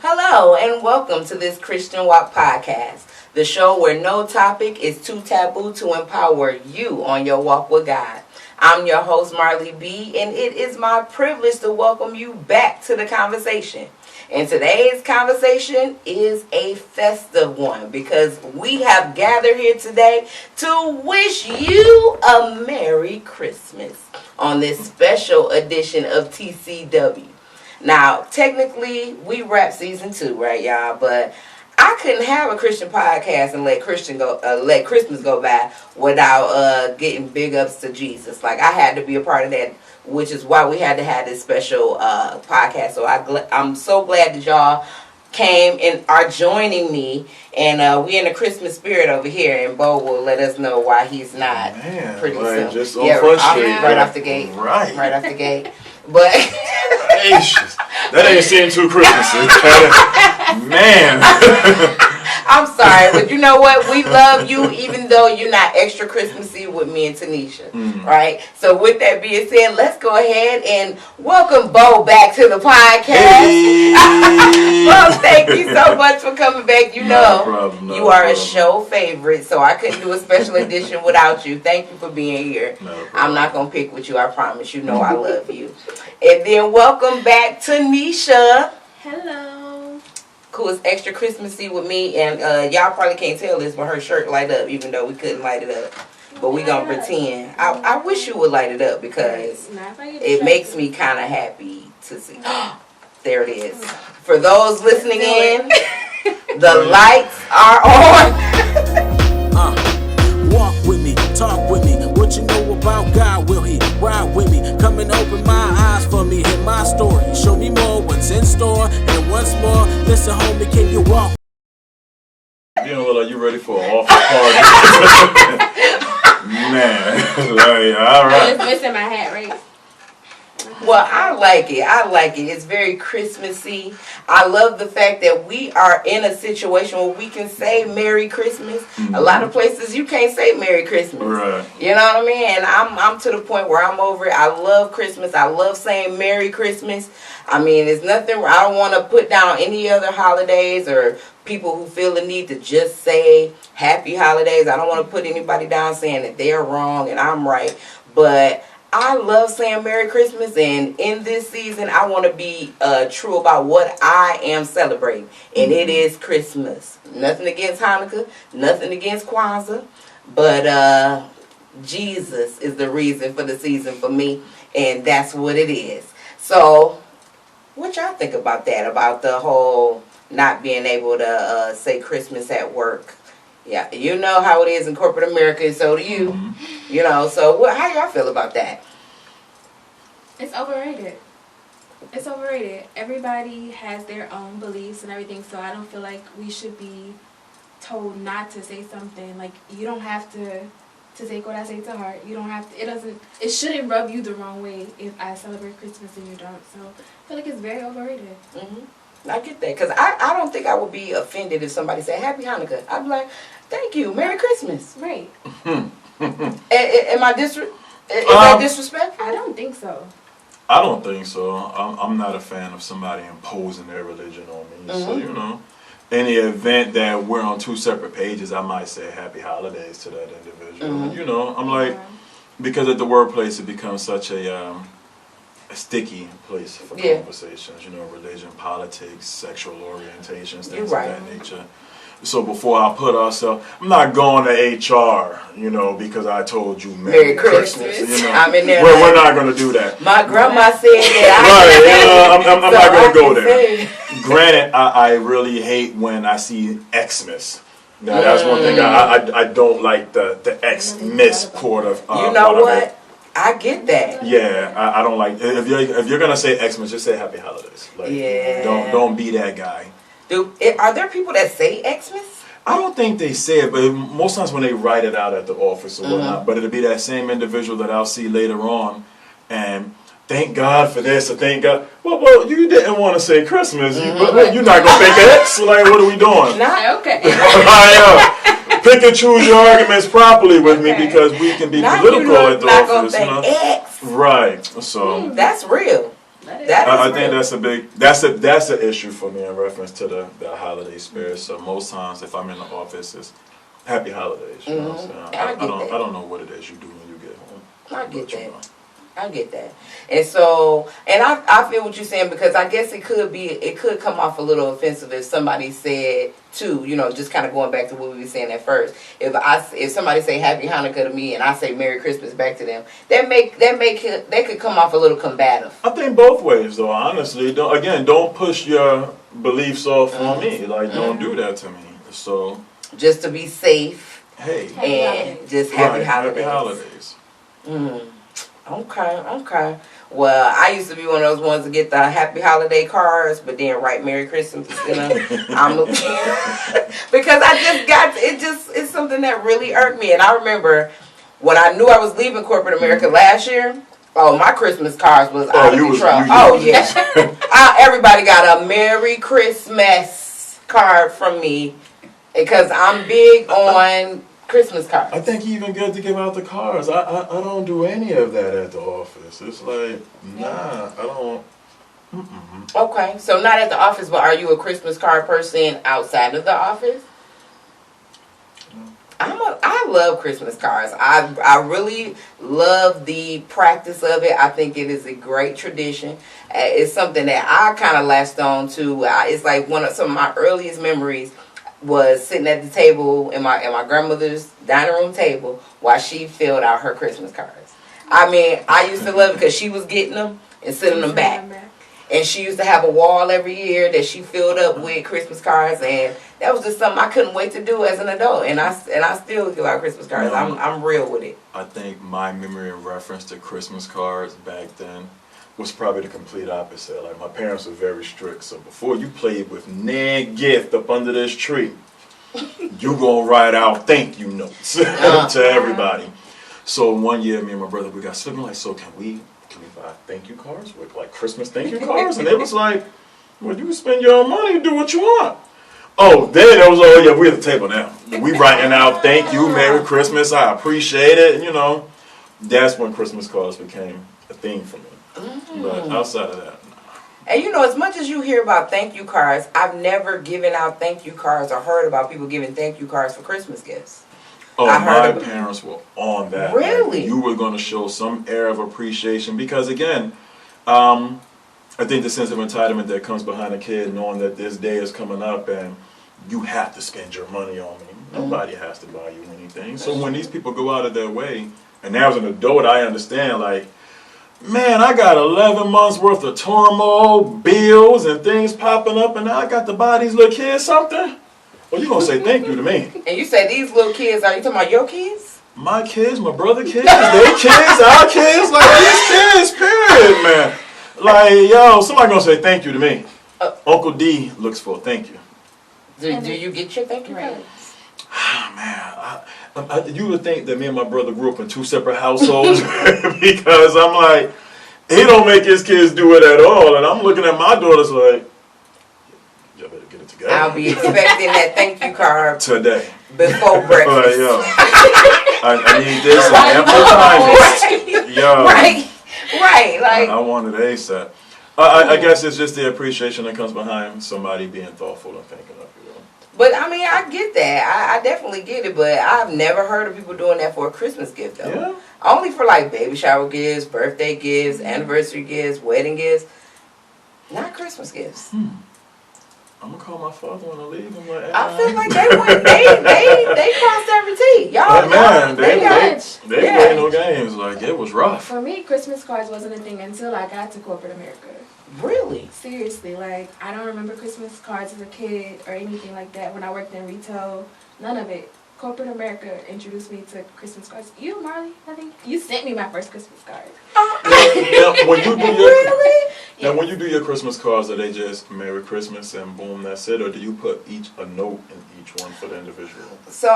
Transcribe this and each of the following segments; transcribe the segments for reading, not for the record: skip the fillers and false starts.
Hello and welcome to this Christian Walk podcast, the show where no topic is too taboo to empower you on your walk with God. I'm your host, Marley B, and it is my privilege to welcome you back to the conversation. And today's conversation is a festive one because we have gathered here today to wish you a Merry Christmas on this special edition of TCW. Now, technically, we wrap season 2, right, y'all? But I couldn't have a Christian podcast and let Christmas go by without getting big ups to Jesus. Like, I had to be a part of that, which is why we had to have this special podcast. So I'm so glad that y'all came and are joining me. And we're in the Christmas spirit over here, and Bo will let us know why he's not pretty soon. Just on front street, right off the gate. Right off the gate. But that ain't seeing too Christmassy. Man. I'm sorry, but you know what? We love you even though you're not extra Christmassy with me and Tanisha. Right? So with that being said, let's go ahead and welcome Bo back to the podcast. Hey. Bo, thank you so much for coming back. You know, you are a problem. show favorite, so I couldn't do a special edition without you. Thank you for being here. I'm not going to pick with you, I promise. You know I love you. And then welcome back Tanisha. Hello. Who is extra Christmassy with me, and y'all probably can't tell this, but her shirt light up, even though we couldn't light it up. But we gonna pretend. I wish you would light it up because it makes me kind of happy to see. There it is. For those listening in, the lights are on. Walk with me, talk with me. What you know about God? Will He ride with me? Come and open my eyes for me. Hear my story. Show me more what's in store. And once more, listen, homie, can you walk? You know, like you ready for an awful party? Man, like, all right. It's missing my hat, right? Well, I like it. It's very Christmassy. I love the fact that we are in a situation where we can say Merry Christmas. A lot of places you can't say Merry Christmas. Right. You know what I mean? And I'm to the point where I'm over it. I love Christmas. I love saying Merry Christmas. I mean, it's nothing. I don't want to put down any other holidays or people who feel the need to just say Happy Holidays. I don't want to put anybody down saying that they're wrong and I'm right. But I love saying Merry Christmas, and in this season, I want to be true about what I am celebrating, and it is Christmas. Nothing against Hanukkah, nothing against Kwanzaa, but Jesus is the reason for the season for me, and that's what it is. So, what y'all think about that, about the whole not being able to say Christmas at work? Yeah, you know how it is in corporate America, and so do you. You know, so how y'all feel about that? It's overrated. It's overrated. Everybody has their own beliefs and everything, so I don't feel like we should be told not to say something. Like, you don't have to say what I say to heart. You don't have to, it shouldn't rub you the wrong way if I celebrate Christmas and you don't. So I feel like it's very overrated. I get that, because I don't think I would be offended if somebody said Happy Hanukkah. I'd be like, thank you, Merry Christmas. Right. Am I is that disrespectful? I don't think so. I don't think so. I'm not a fan of somebody imposing their religion on me. So, you know, in the event that we're on two separate pages, I might say Happy Holidays to that individual. You know, I'm like, because at the workplace it becomes such a sticky place for conversations. You know, religion, politics, sexual orientations, things of that nature. So before I put ourselves, I'm not going to HR, you know, because I told you Merry Christmas. You know, I'm in there. We're not going to do that. My grandma said that. Right, I'm not going to go there. Granted, I really hate when I see Xmas. Now, that's one thing I don't like, the Xmas part of you know what? I get that. Yeah, I don't like, if you're going to say Xmas, just say Happy Holidays. Like, don't be that guy. Are there people that say Xmas? I don't think they say it, but most times when they write it out at the office or whatnot, but it'll be that same individual that I'll see later on, and thank God for this, or thank God. Well, you didn't want to say Christmas, you're not going to think of X? Like, what are we doing? Not okay. Pick and choose your arguments properly with me, because we can be political at the office. X. Right, so. That's real. I think that's an issue for me in reference to the holiday spirit. So most times if I'm in the office, it's happy holidays. You know what I'm saying? I don't know what it is you do when you get home. I get that. I get that. And so, and I feel what you're saying, because I guess it could come off a little offensive if somebody said too, you know, just kind of going back to what we were saying at first. If somebody say Happy Hanukkah to me and I say Merry Christmas back to them, that could come off a little combative. I think both ways though, honestly. Don't push your beliefs off on me. Like, don't do that to me. So just to be safe. Hey. And just happy holidays. Happy holidays. Okay. Well, I used to be one of those ones to get the happy holiday cards, but then write Merry Christmas, you know. Because it's something that really irked me. And I remember when I knew I was leaving corporate America last year, my Christmas cards was out of control. Yeah. Everybody got a Merry Christmas card from me because I'm big on Christmas cards. I think you even get to give out the cards. I don't do any of that at the office. It's like, nah, I don't. Okay, so not at the office, but are you a Christmas card person outside of the office? I love Christmas cards. I really love the practice of it. I think it is a great tradition. It's something that I kind of latched on to. It's like some of my earliest memories was sitting at the table in my grandmother's dining room table while she filled out her Christmas cards. I mean, I used to love it because she was getting them and sending them back. And she used to have a wall every year that she filled up with Christmas cards, and that was just something I couldn't wait to do as an adult. And I still give out Christmas cards. I'm real with it. I think my memory in reference to Christmas cards back then was probably the complete opposite. Like, my parents were very strict, so before you played with nan gift up under this tree, you gonna write out thank you notes to everybody. So one year, me and my brother, we got slipping like, so can we buy thank you cards with like Christmas thank you cards? And it was like, well, you can spend your own money and do what you want. Then it was, we at the table now. We writing out thank you, Merry Christmas, I appreciate it. You know, that's when Christmas cards became a thing for me. But outside of that, no. And you know, as much as you hear about thank you cards, I've never given out thank you cards or heard about people giving thank you cards for Christmas gifts. My parents were on that. Really? Like, you were going to show some air of appreciation because, again, I think the sense of entitlement that comes behind a kid knowing that this day is coming up and you have to spend your money on me. Nobody has to buy you anything. So when these people go out of their way, and now as an adult, I understand, like, man, I got 11 months worth of turmoil, bills, and things popping up, and now I got to buy these little kids something? Well, you're going to say thank you to me. And you say these little kids, are you talking about your kids? My kids, my brother kids, their kids, our kids, like these kids, period, man. Like, yo, somebody going to say thank you to me. Uncle D looks for a thank you. Do you get your thank you cards? Man, you would think that me and my brother grew up in two separate households because I'm like, he don't make his kids do it at all. And I'm looking at my daughters like, y'all better get it together. I'll be expecting that thank you card today. Before breakfast. Like, yo, I need this and ample time. Yo. Right. Like, I want it ASAP. I guess it's just the appreciation that comes behind somebody being thoughtful and thinking of you. But I mean, I get that. I definitely get it. But I've never heard of people doing that for a Christmas gift, though. Yeah. Only for like baby shower gifts, birthday gifts, anniversary gifts, wedding gifts. Not Christmas gifts. I'm gonna call my father when I leave. I'm like, I feel like they crossed every T. Y'all, they played no games. Like, it was rough. For me, Christmas cards wasn't a thing until I got to corporate America. Really? Seriously, like, I don't remember Christmas cards as a kid or anything like that when I worked in retail. None of it. Corporate America introduced me to Christmas cards. You, Marley, I think you sent me my first Christmas card. When you do your Christmas cards, are they just Merry Christmas and boom, that's it, or do you put a note in each one for the individual? So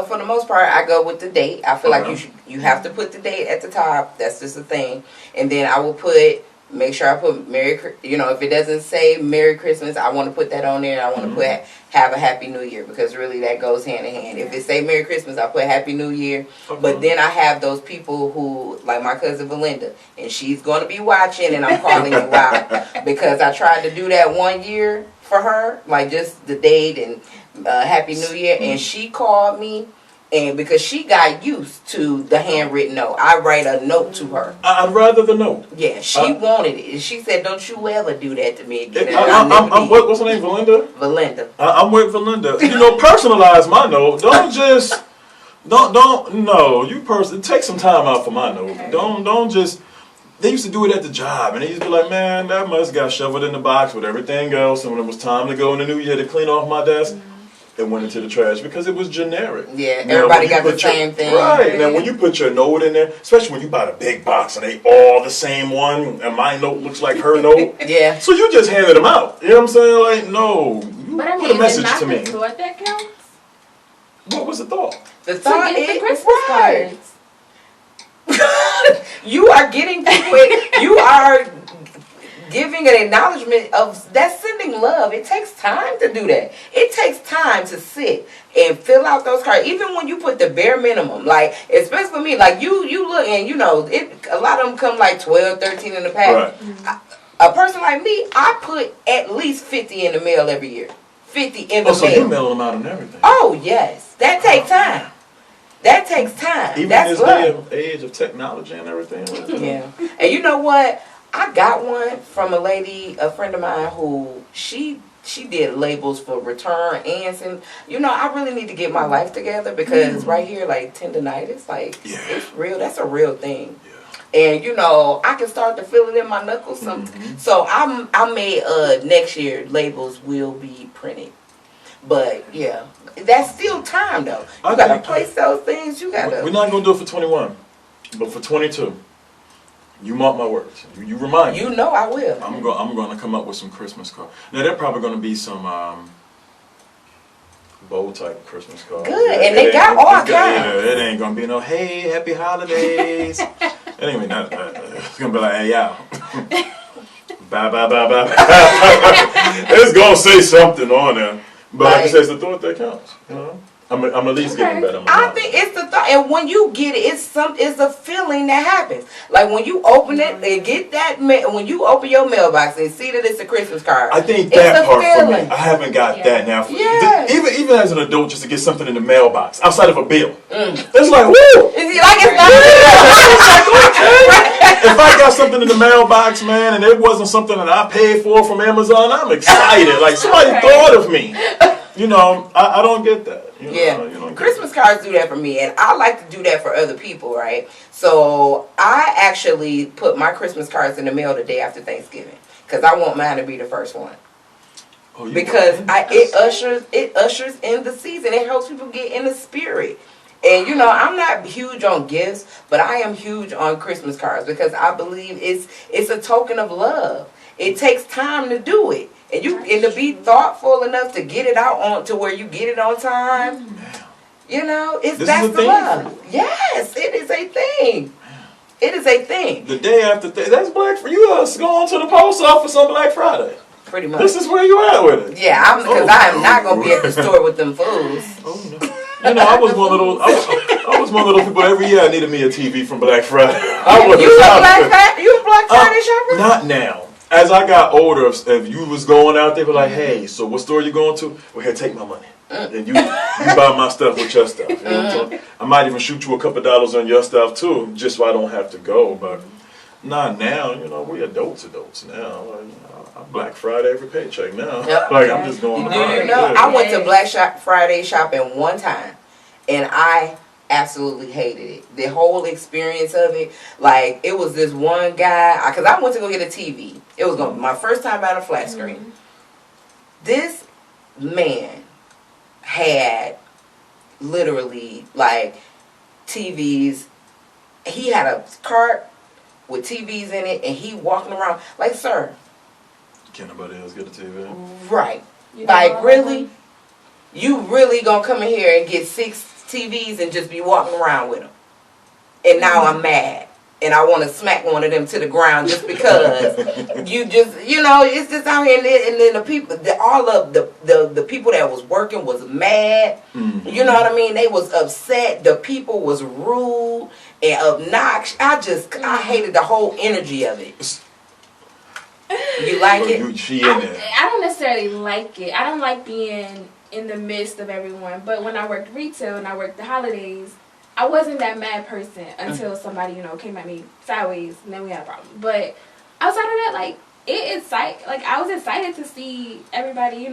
for the most part, I go with the date. I feel like you have to put the date at the top. That's just a thing. And then I will put make sure I put if it doesn't say Merry Christmas, I want to put that on there. I want to put have a Happy New Year, because really that goes hand in hand. If it say Merry Christmas, I put Happy New Year. But then I have those people who, like my cousin Belinda, and she's going to be watching, and I'm calling you out because I tried to do that one year for her, like just the date and Happy New Year, and she called me. And because she got used to the handwritten note, I write a note to her. I'd rather the note. Yeah, she wanted it. And she said, "Don't you ever do that to me again." What's her name, Belinda? Belinda. I'm with Belinda. Personalize my note. Don't just, take some time out for my note. Okay. Don't just, they used to do it at the job, and they used to be like, man, that must got shoveled in the box with everything else, and when it was time to go in the new year to clean off my desk, it went into the trash because it was generic. Yeah, everybody got the same thing. Right. Now, when you put your note in there, especially when you buy the big box and they all the same one, and my note looks like her note. Yeah. So you just handed them out. You know what I'm saying? Like, no. You But I put mean, a message it's to not me. the thought that counts. What was the thought? The thought To get is the Christmas cards. you are getting people. You are giving an acknowledgement of that's sending love. It takes time to do that. It takes time to sit and fill out those cards. Even when you put the bare minimum, like especially for me, like you look and a lot of them come like 12, 13 in the pack. Right. A person like me, I put at least 50 in the mail every year. 50 in the mail. So you mail them out and everything. Oh yes, that takes time. That takes time. Even That's this age of technology and everything. Yeah. And you know what? I got one from a friend of mine who she did labels for return and send. I really need to get my life together because right here, like tendonitis, like it's real. That's a real thing. Yeah. And I can start to feel it in my knuckles. So I made next year labels will be printed. But yeah, that's still time though. You gotta place those things. You gotta. We're not gonna do it for 21, but for 22. You mark my words. You remind me. You know I will. I'm going to come up with some Christmas cards. Now they're probably going to be some bow type Christmas cards. Good, and they got all kinds. Yeah, it ain't going to be no hey happy holidays. It ain't gonna be not. It's going to be like hey y'all. Bye bye bye bye. It's going to say something on there, but like I said, it's the thought that counts. I'm at least getting better. I think it's the thought, and when you get it, it's a feeling that happens. Like when you open it and get that when you open your mailbox and see that it's a Christmas card. I think that part for me, I haven't got that now. Even as an adult, just to get something in the mailbox outside of a bill, it's like woo. Is it like it's not? If I got something in the mailbox, man, and it wasn't something that I paid for from Amazon, I'm excited. Like somebody thought of me. I don't get that. Christmas cards do that for me, and I like to do that for other people, right? So I actually put my Christmas cards in the mail the day after Thanksgiving because I want mine to be the first one. Because it ushers in the season. It helps people get in the spirit. And I'm not huge on gifts, but I am huge on Christmas cards because I believe it's a token of love. It takes time to do it. And to be thoughtful enough to get it out on to where you get it on time. That's the love. Yes, it is a thing. It is a thing. The day after that's Black Friday. You going to the post office on Black Friday. Pretty much. This is where you at with it. Yeah, because I am not gonna be at the store with them fools. Oh no. I was one of those. I was one of those people. Every year I needed me a TV from Black Friday. You a Black Friday shopper? Not now. As I got older, if you was going out there, be like, hey, so what store you going to? Well, here, take my money. And you buy my stuff with your stuff. I might even shoot you a couple dollars on your stuff too, just so I don't have to go. But not now. We adults now. I'm Black Friday every paycheck now. Yep. I'm just going. I went to Black Friday shopping one time, and I absolutely hated it. The whole experience of it, like it was this one guy. Because I went to go get a TV. It was going to be my first time buying a flat screen. This man had literally like TVs. He had a cart with TVs in it, and he walking around like, sir. Can't nobody else get a TV? Right. Like really? You really gonna come in here and get 6 TVs and just be walking around with them? And now I'm mad. and I want to smack one of them to the ground just because you just, it's just out here, and then the people, all of the people that was working was mad. Mm-hmm. You know what I mean? They was upset. The people was rude and obnoxious. I hated the whole energy of it. You like it? I don't necessarily like it. I don't like being in the midst of everyone. But when I worked retail and I worked the holidays, I wasn't that mad person until somebody, came at me sideways, and then we had a problem. But outside of that, like, I was excited to see everybody,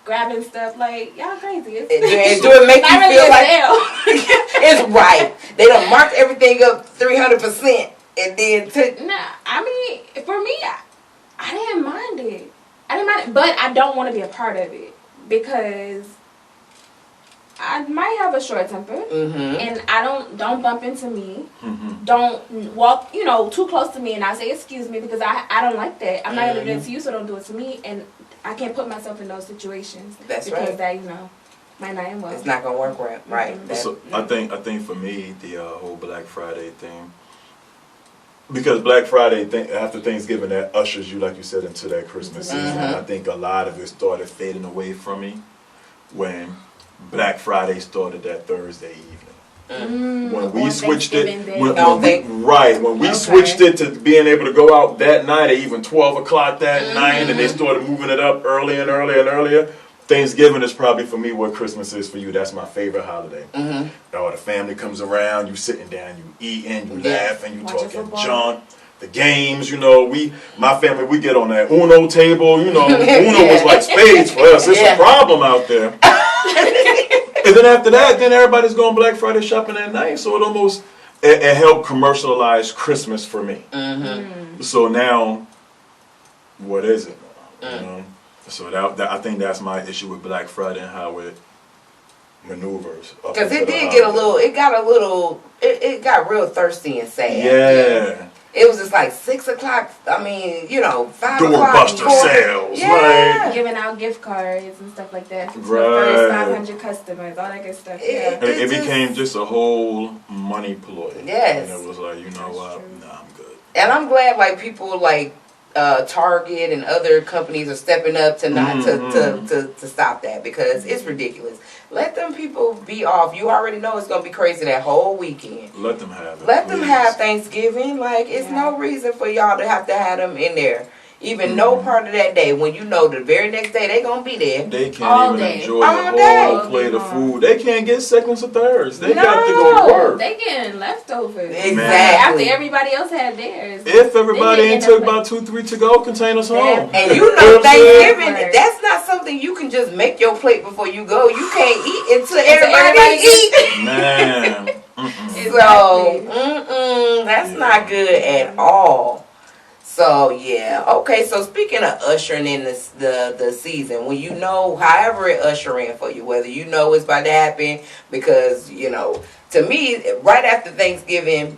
grabbing stuff. Like, y'all crazy. Do it make you really feel like it's right? They done marked everything up 300%, and then took. Nah, I mean, for me, I didn't mind it. But I don't want to be a part of it because I might have a short temper, and I don't bump into me. Don't walk, too close to me, and I say excuse me because I don't like that. I'm not gonna do it to you, so don't do it to me. And I can't put myself in those situations. That's because right. that might not end well. It's not gonna work right. So I think for me the whole Black Friday thing, because Black Friday after Thanksgiving, that ushers you, like you said, into that Christmas season. I think a lot of it started fading away from me when Black Friday started that Thursday evening. When we switched it, when we switched it to being able to go out that night, or even 12 o'clock that night, and they started moving it up earlier and earlier and earlier. Thanksgiving is probably for me what Christmas is for you. That's my favorite holiday. All the family comes around, you sitting down, you eating, you laughing, you talking junk. The games, my family, we get on that Uno table. Uno was like spades for us. It's a problem out there. And then after that, everybody's going Black Friday shopping at night. So it helped commercialize Christmas for me. So now, what is it? So I think that's my issue with Black Friday and how it maneuvers. Because it did get it got real thirsty and sad. Yeah. It was just like 6 o'clock. I mean, 5 o'clock. Doorbuster sales. Yeah. Giving out gift cards and stuff like that. For the Right. first 500 customers, all that good stuff. It became just a whole money ploy. Yes. And it was like, what? Nah, I'm good. And I'm glad like people like Target and other companies are stepping up to not to stop that, because it's ridiculous. Let them people be off. You already know it's gonna be crazy that whole weekend. Let them have it. Let them have Thanksgiving. Like, it's no reason for y'all to have them in there. Even no part of that day, when the very next day they gonna be there. They can't all even day. enjoy All the day. whole plate of food. They can't get seconds or thirds. They got to go to work. They getting leftovers. Exactly. After everybody else had theirs. If everybody ain't took about 2-3 to-go containers home. And Thanksgiving, that's not something you can just make your plate before you go. You can't eat until everybody eat. Man. So, that's not good at all. So, yeah. Okay, so speaking of ushering in the season, when however it usher in for you, whether it's about to happen, because, to me, right after Thanksgiving,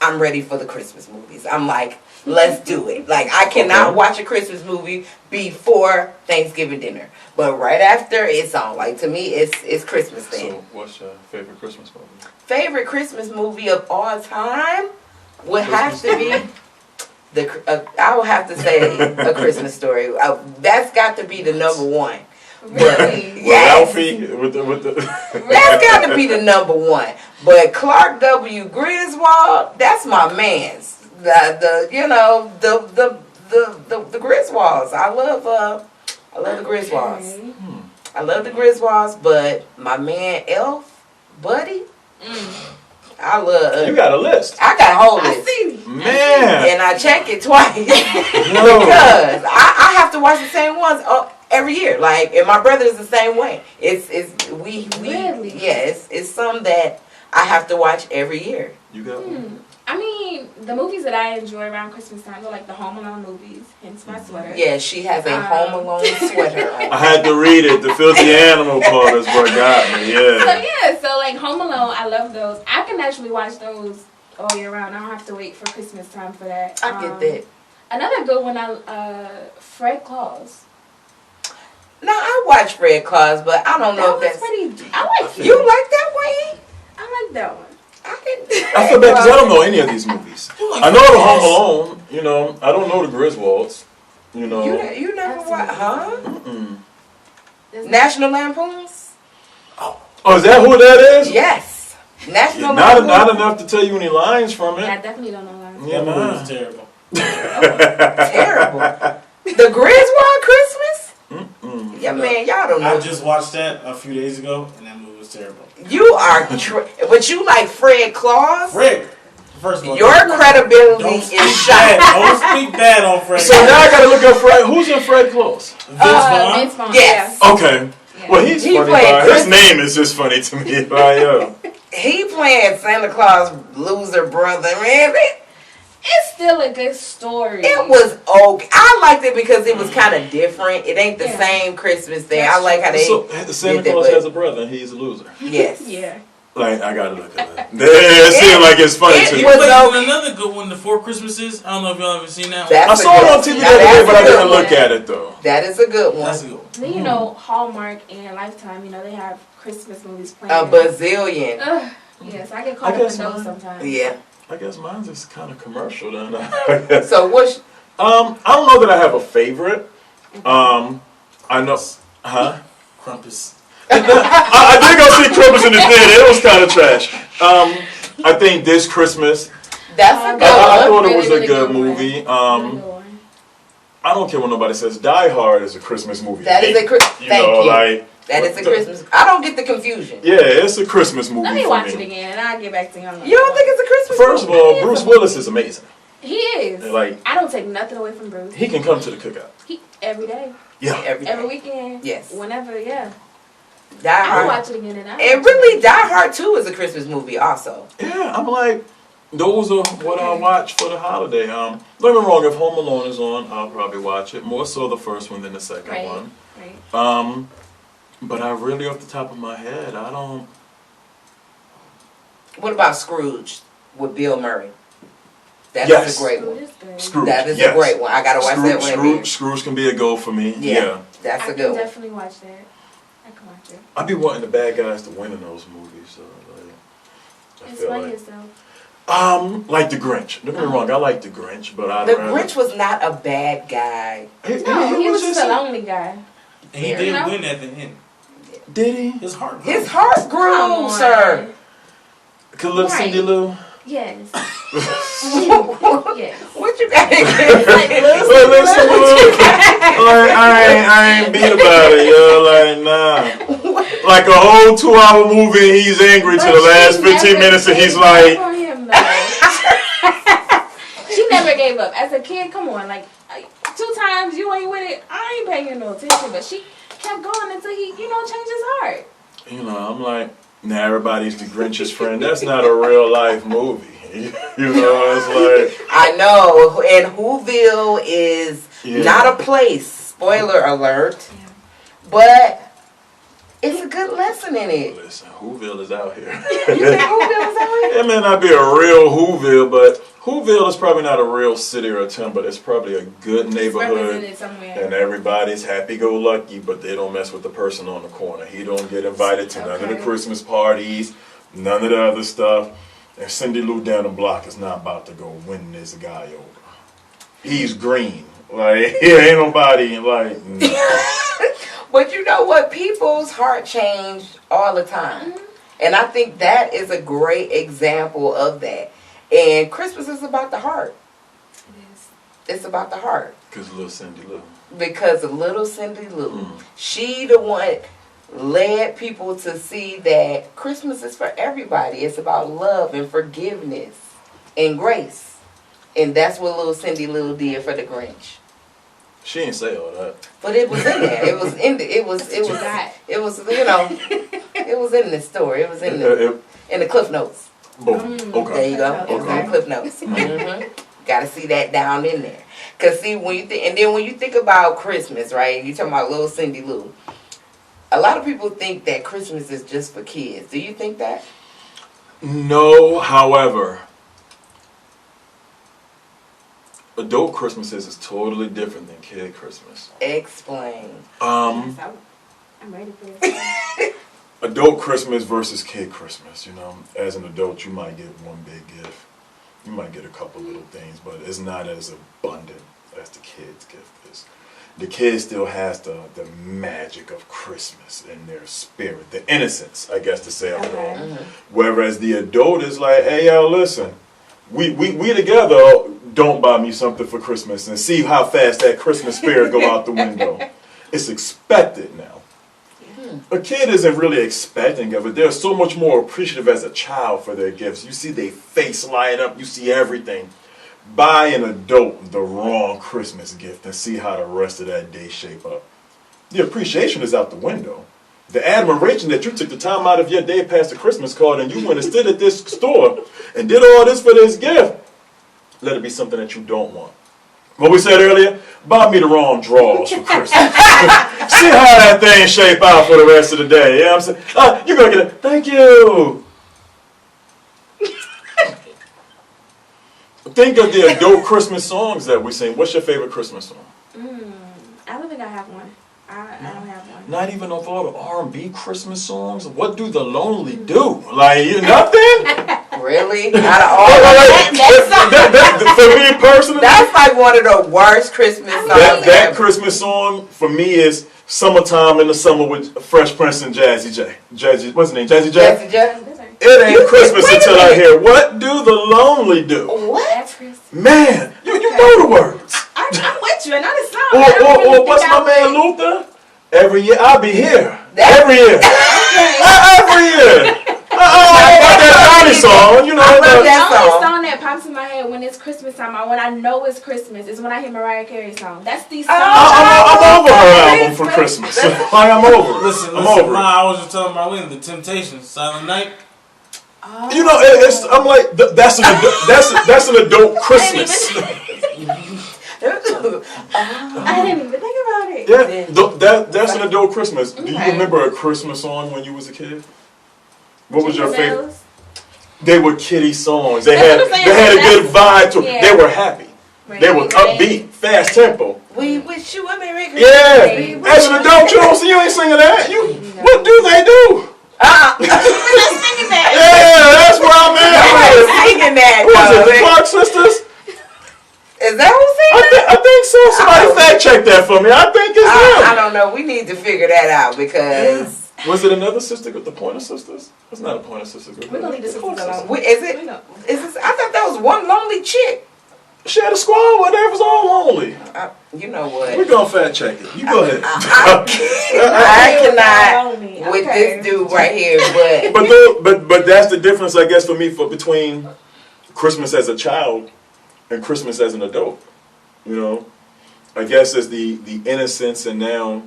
I'm ready for the Christmas movies. I'm like, let's do it. Like, I cannot watch a Christmas movie before Thanksgiving dinner. But right after, it's on. Like, to me, it's Christmas then. So, what's your favorite Christmas movie? Favorite Christmas movie of all time would have to be... I would have to say A Christmas Story. That's got to be the number one. Really? Ralphie with the That's got to be the number one. But Clark W. Griswold, that's my man's. The Griswolds. I love the Griswolds. Okay. I love the Griswolds, but my man Elf, Buddy. I love. You got a list. I got a whole list. I see. Man. And I check it twice because I have to watch the same ones every year. Like, and my brother is the same way. We Really? Yeah. It's some that I have to watch every year. You got one? I mean, the movies that I enjoy around Christmas time are like the Home Alone movies, hence my sweater. Yeah, she has a Home Alone sweater on. I had to read it. The filthy animal part is what got me. Yeah. So like Home Alone, I love those. I can actually watch those all year round. I don't have to wait for Christmas time for that. I get that. Another good one, Fred Claus. No, I watch Fred Claus, but I don't know if that's pretty. I like it. You like that one? I like that one. I feel bad because I don't know any of these movies. I know the Home Alone. You know, I don't know the Griswolds. You know. You never watched, huh? Mm-mm. National Lampoons? Oh, is that who that is? Yes. National Not Lampoons. enough to tell you any lines from Yeah, I it. definitely don't know lines. Yeah, That movie nah. was terrible. Terrible. The Griswold Christmas? Mm-mm. Yeah, man, y'all don't know. I just watched that a few days ago, and that movie was terrible. You are, but you like Fred Claus? Fred, first of all, Your credibility don't is speak shot. bad. Don't speak bad on Fred. So now I gotta look up Fred. Who's in Fred Claus? Vince Vaughn. Vince Vaughn. Yes. Okay. Yeah. Well, he's He funny. played His Christmas. name is just funny to me. Like, He playing Santa Claus loser brother, man. It's still a good story. It was okay. I liked it because it was kind of different. It ain't the Yeah. same Christmas thing. That's I like how they. so Santa did Claus that, has a brother and he's a loser. Yes. Yeah. Like, I gotta look at that. It seems like it's funny it to He me. was played okay. in another good one, The Four Christmases. I don't know if y'all ever seen that one. That's I a saw it good- on TV the now other day, that's but a I good didn't one. look at it though. That is a good one. That's a good one. Then you know Hallmark and Lifetime. You know they have Christmas movies playing. A bazillion. Ugh, yes, I get caught I up in guess those mine. sometimes. Yeah. I guess mine's is kind of commercial then. I guess. So what's I don't know that I have a favorite. I know, huh? Krampus. I did go see Krampus in the theater. It was kind of trash. I think this Christmas, that's a good I one. thought it was Really, a good really good movie. Really good one. I don't care what nobody says. Die Hard is a Christmas movie. That is a Christmas. You Thank know, you. like That is a Christmas. I don't get the confusion. yeah, it's a Christmas movie Let me for watch me. it again and I'll get back to you. You don't think it's a Christmas First of movie? all, Bruce Willis is amazing. He is. Like I don't take nothing away from Bruce. he can come to the cookout. He every day, Yeah. every weekend. Yes. Whenever, yeah. Die I'll Hard. watch it again and And really, Die Hard 2 is a Christmas movie also. Yeah, I'm like, those are what I watch for the holiday. Don't get me wrong, if Home Alone is on, I'll probably watch it. More so the first one than the second Right. one. Right. But I really, off the top of my head, I don't. What about Scrooge with Bill Murray? That is Yes. a great Food one. is good. Scrooge. That is yes. a great one. I gotta watch that one. Scrooge can be a go for me. Yeah. That's I a can good one. definitely watch that. I can watch it. I be wanting the bad guys to win in those movies. So like, I Explain feel yourself. like the Grinch. Don't get me wrong, I like the Grinch, but I The Grinch was not a bad guy. No, he was just a lonely guy. And he Yeah. did You know? win at the end. Did he? His heart. His heart Come grew, on. sir. Cause little Right. Cindy Lou. Yes. What Yes. you got against Like, it? Little Cindy Lou. Like I ain't beat about it, yo. Like nah. Like a whole 2-hour movie, and he's angry to the last 15 minutes, and he's like, For him, though. She never gave up. As a kid, come on, like 2 times you ain't with it. I ain't paying you no attention, but she kept going until he, changed his heart. you know, I'm like, nah, everybody's the Grinch's friend. That's not a real life movie. You know, it's like. I know, and Whoville is Yeah. not a place. Spoiler alert. Yeah. But it's a good lesson in it. Listen, Whoville is out here. You think Whoville is out here? It may not be a real Whoville, but Whoville is probably not a real city or a town, but it's probably a good It's neighborhood. represented somewhere. And everybody's happy-go-lucky, but they don't mess with the person on the corner. He don't get invited to none of the Okay. Christmas parties, none of the other stuff. And Cindy Lou down the block is not about to go win this guy over. He's green. Like, he ain't nobody, like, no. But you know what? People's heart change all the time. And I think that is a great example of that. And Christmas is about the heart. It is. It's about the heart. Because little Cindy Lou. Because of little Cindy Lou, Mm. she the one led people to see that Christmas is for everybody. It's about love and forgiveness and grace. And that's what little Cindy Lou did for the Grinch. She ain't say all that. But it was in there. It was in the, it was That's what you got. it was it was in the story. It was in the Cliff Notes. Boom. Mm. Okay. There you go. Okay. It's on Cliff Notes. Got to see that down in there. Cause see when you when you think about Christmas, right? You talking about little Cindy Lou. A lot of people think that Christmas is just for kids. Do you think that? No, however, adult Christmases is totally different than kid Christmas. Explain. Yes, I'm ready for this. adult Christmas versus kid Christmas. You know, as an adult, you might get one big gift. You might get a couple little things, but it's not as abundant as the kid's gift is. The kid still has the magic of Christmas in their spirit, the innocence, I guess, to say of it all. Whereas the adult is like, hey, yo, listen, we together, don't buy me something for Christmas, and see how fast that Christmas spirit go out the window. It's expected now. A kid isn't really expecting of it. They're so much more appreciative as a child for their gifts. You see their face light up. You see everything. Buy an adult the wrong Christmas gift and see how the rest of that day shape up. The appreciation is out the window. The admiration that you took the time out of your day past the Christmas card and you went and stood at this store and did all this for this gift, let it be something that you don't want. What we said earlier, buy me the wrong drawers for Christmas. See how that thing shape out for the rest of the day. You know what I'm saying? You're going to get it. Thank you. Think of the adult Christmas songs that we sing. What's your favorite Christmas song? I don't think I have one. I don't have one. Not even of all the R&B Christmas songs? What do the lonely do? Like, nothing? Really? Out of all that, for me personally, that's like one of the worst Christmas songs. That Christmas song for me is "Summertime in the Summer" with Fresh Prince and Jazzy J. What's his name? Jazzy J. Jazzy J. It ain't Christmas until I hear "What do the lonely do?" What? That's Christmas. Man, you know the words. I'm with you. I know the song. Or what's my man Luther? Every year I'll be here. Every year. Every year. That Johnny song, you know. The only song that pops in my head when it's Christmas time, or when I know it's Christmas, is when I hear Mariah Carey's song. That's the song. I'm over her album for Christmas. Like, I'm over it. Listen, I'm over it. I was just telling Marlene, The Temptations, Silent Night. You know, I'm like, that's an adult Christmas. I didn't even think about it. Yeah, that's an adult Christmas. Do you remember a Christmas song when you was a kid? What was your favorite? They were kiddie songs. They had a good vibe to it. They were happy. They were upbeat, fast tempo. We wish you a Merry Christmas. Yeah. As an adult, you ain't singing that. What do they do? Singing that. Yeah, that's where I'm at. Singing that. Who is it? The Clark Sisters? Is that who's singing that? I think so. Somebody fact check that for me. I think it's them. I don't know. We need to figure that out because. Was it another sister with the Pointer Sisters? It's not a Pointer Sisters. We're going to leave this alone. Is it? Is this? I thought that was one lonely chick. She had a squad where they was all lonely. You know what? We're going to fact check it. You go ahead. I cannot with this dude right here, but that's the difference, I guess, for me between Christmas as a child and Christmas as an adult. You know, I guess it's the innocence, and now,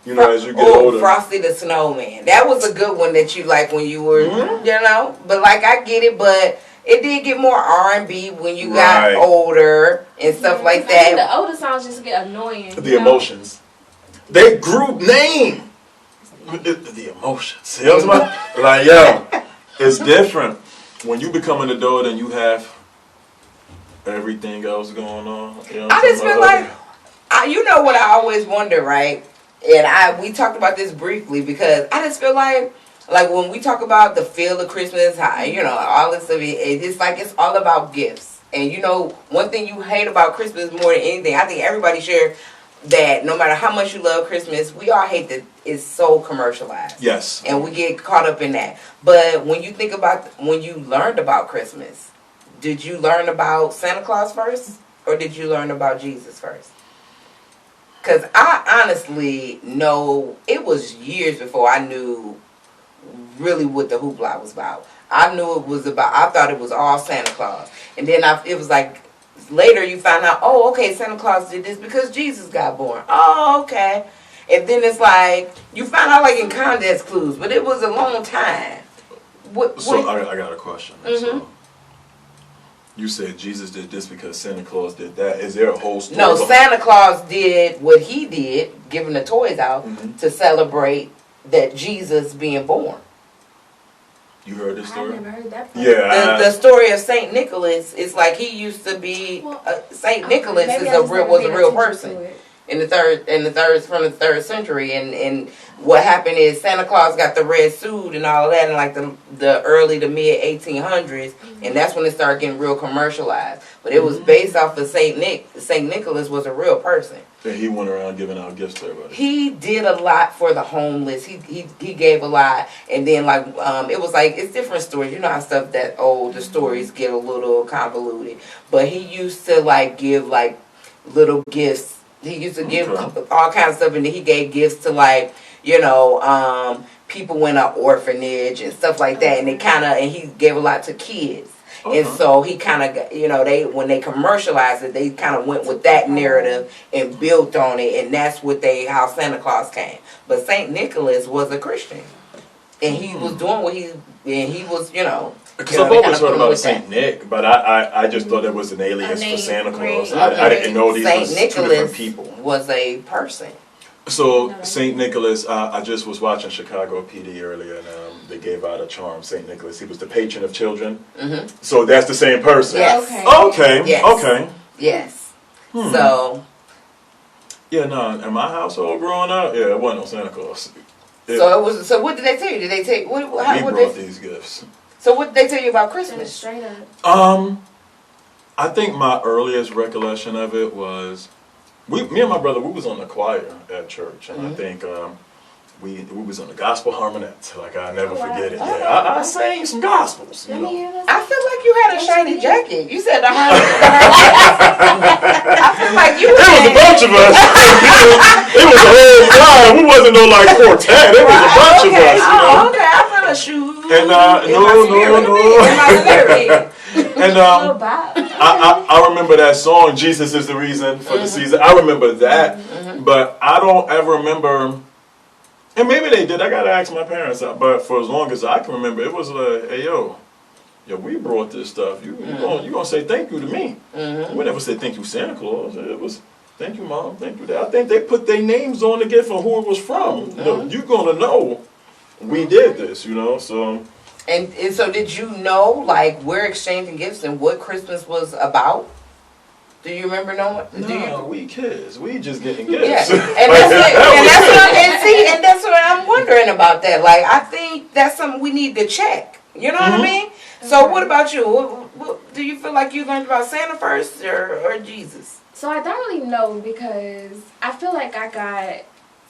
you know, as you get older. Frosty the Snowman. That was a good one that you like when you were, you know. But like, I get it, but it did get more R&B when you got older and stuff like that. The older songs just get annoying. The emotions. They group name. The emotions. You know what I'm saying? Like, yo, it's different when you become an adult and you have everything else going on. You know I just feel like, you know what I always wonder, right? And we talked about this briefly because I just feel like when we talk about the feel of Christmas, how, you know, all this stuff, it's like it's all about gifts. And you know, one thing you hate about Christmas more than anything, I think everybody shares that no matter how much you love Christmas, we all hate that it's so commercialized. Yes. And we get caught up in that. But when you think about when you learned about Christmas, did you learn about Santa Claus first or did you learn about Jesus first? Because I honestly know it was years before I knew really what the hoopla was about. I knew it was about, I thought it was all Santa Claus. And then it was like, later you find out, oh, okay, Santa Claus did this because Jesus got born. Oh, okay. And then it's like, you find out like in context clues, but it was a long time. I got a question. So, you said Jesus did this because Santa Claus did that. Is there a whole story? No, Santa Claus did what he did, giving the toys out to celebrate that Jesus being born. You heard this story? I've never heard that part. Yeah. The story of Saint Nicholas is like he used to be Saint Nicholas was a real person. from the third century, and what happened is Santa Claus got the red suit and all of that in like the early to mid 1800s, and that's when it started getting real commercialized. But it was based off of Saint Nicholas was a real person. And he went around giving out gifts to everybody. He did a lot for the homeless. He gave a lot, and then like it was like it's different stories. You know how stuff that the stories get a little convoluted. But he used to like give like little gifts. He used to give all kinds of stuff, and then he gave gifts to like people in an orphanage and stuff like that. And he gave a lot to kids. And so he kind of, when they commercialized it, they kind of went with that narrative and built on it, and that's how Santa Claus came. But Saint Nicholas was a Christian, and he was doing he was, Because I've always heard about Saint Nick, but I just thought it was an alias for Santa Claus. I didn't know these was two different people. Was a person. So Saint Nicholas, I just was watching Chicago PD earlier, and they gave out a charm. Saint Nicholas, he was the patron of children. So that's the same person. Yes. Okay. Yes. Okay. Yes. So. Yeah, no. In my household growing up, it wasn't no Santa Claus. So it was. So what did they tell you? Did they take? We brought these gifts. So what did they tell you about Christmas? Straight up. I think my earliest recollection of it was. Me and my brother, we was on the choir at church, and I think we was on the gospel harmonette. Like I never forget it. Yeah, I sang some gospels. I feel like you had a shiny jacket. You said the harmonette. I feel like you. It was a bunch of us. It was a whole choir. We wasn't no like quartet. It was a bunch of us. Okay. I felt a shoe. And no. And I remember that song, Jesus is the Reason for the Season. I remember that, but I don't ever remember, and maybe they did, I gotta ask my parents, but for as long as I can remember, it was like, hey yo, we brought this stuff, you gonna say thank you to me. We never said thank you Santa Claus, it was thank you Mom, thank you Dad. I think they put their names on the gift and who it was from. You're gonna know we did this, so. And so did you know, like, we're exchanging gifts and what Christmas was about? Do you remember knowing? No, we kids. We just getting gifts. Yeah. And that's what I'm wondering about that. Like, I think that's something we need to check. You know what I mean? So what about you? What, do you feel like you learned about Santa first or Jesus? So I don't really know because I feel like I got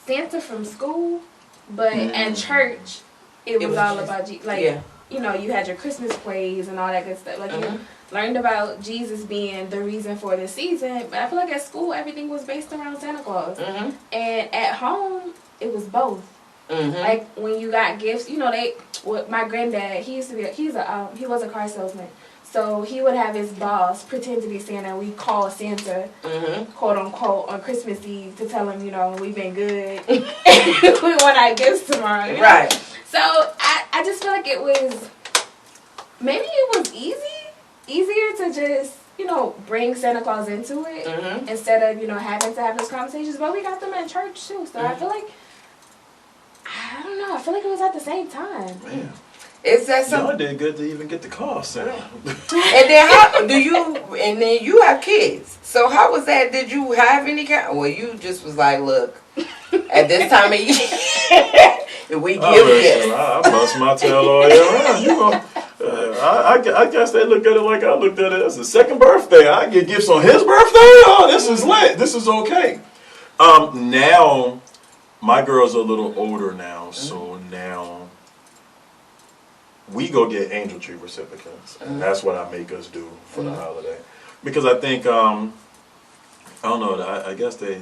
Santa from school, but at church, it was all about Jesus. Like, you had your Christmas plays and all that good stuff. Like, you learned about Jesus being the reason for the season. But I feel like at school, everything was based around Santa Claus. And at home, it was both. Like, when you got gifts, my granddad, he was a car salesman. So he would have his boss pretend to be Santa, and we call Santa, quote unquote, on Christmas Eve to tell him, we been good. We want our gifts tomorrow. Right. So I just feel like maybe it was easier to just, bring Santa Claus into it instead of, having to have those conversations. But we got them at church too. So I feel like, I don't know, I feel like it was at the same time. Man. Is that something? Y'all did good to even get the call, Santa. And then and then you have kids. So how was that? Did you have any kind? Well, you just was like, look, at this time of year, we give gifts. I bust my tail all year round. I guess they look at it like I looked at it as a second birthday. I get gifts on his birthday? Oh, this is lit. This is okay. Now, my girls are a little older now, so now we go get angel tree recipients, and that's what I make us do for the holiday. Because I think, I don't know, I guess they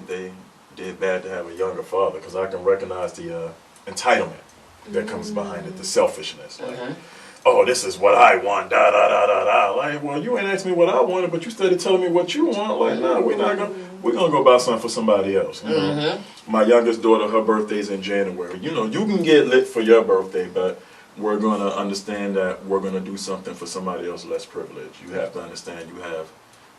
did bad to have a younger father, because I can recognize the entitlement that comes behind it, the selfishness. Like, oh, this is what I want, da da da da da. Like, well, you ain't asked me what I wanted, but you started telling me what you want. Like, nah, we're gonna go buy something for somebody else. You know? My youngest daughter, her birthday's in January. You can get lit for your birthday, but we're going to understand that we're going to do something for somebody else less privileged. You have to understand you have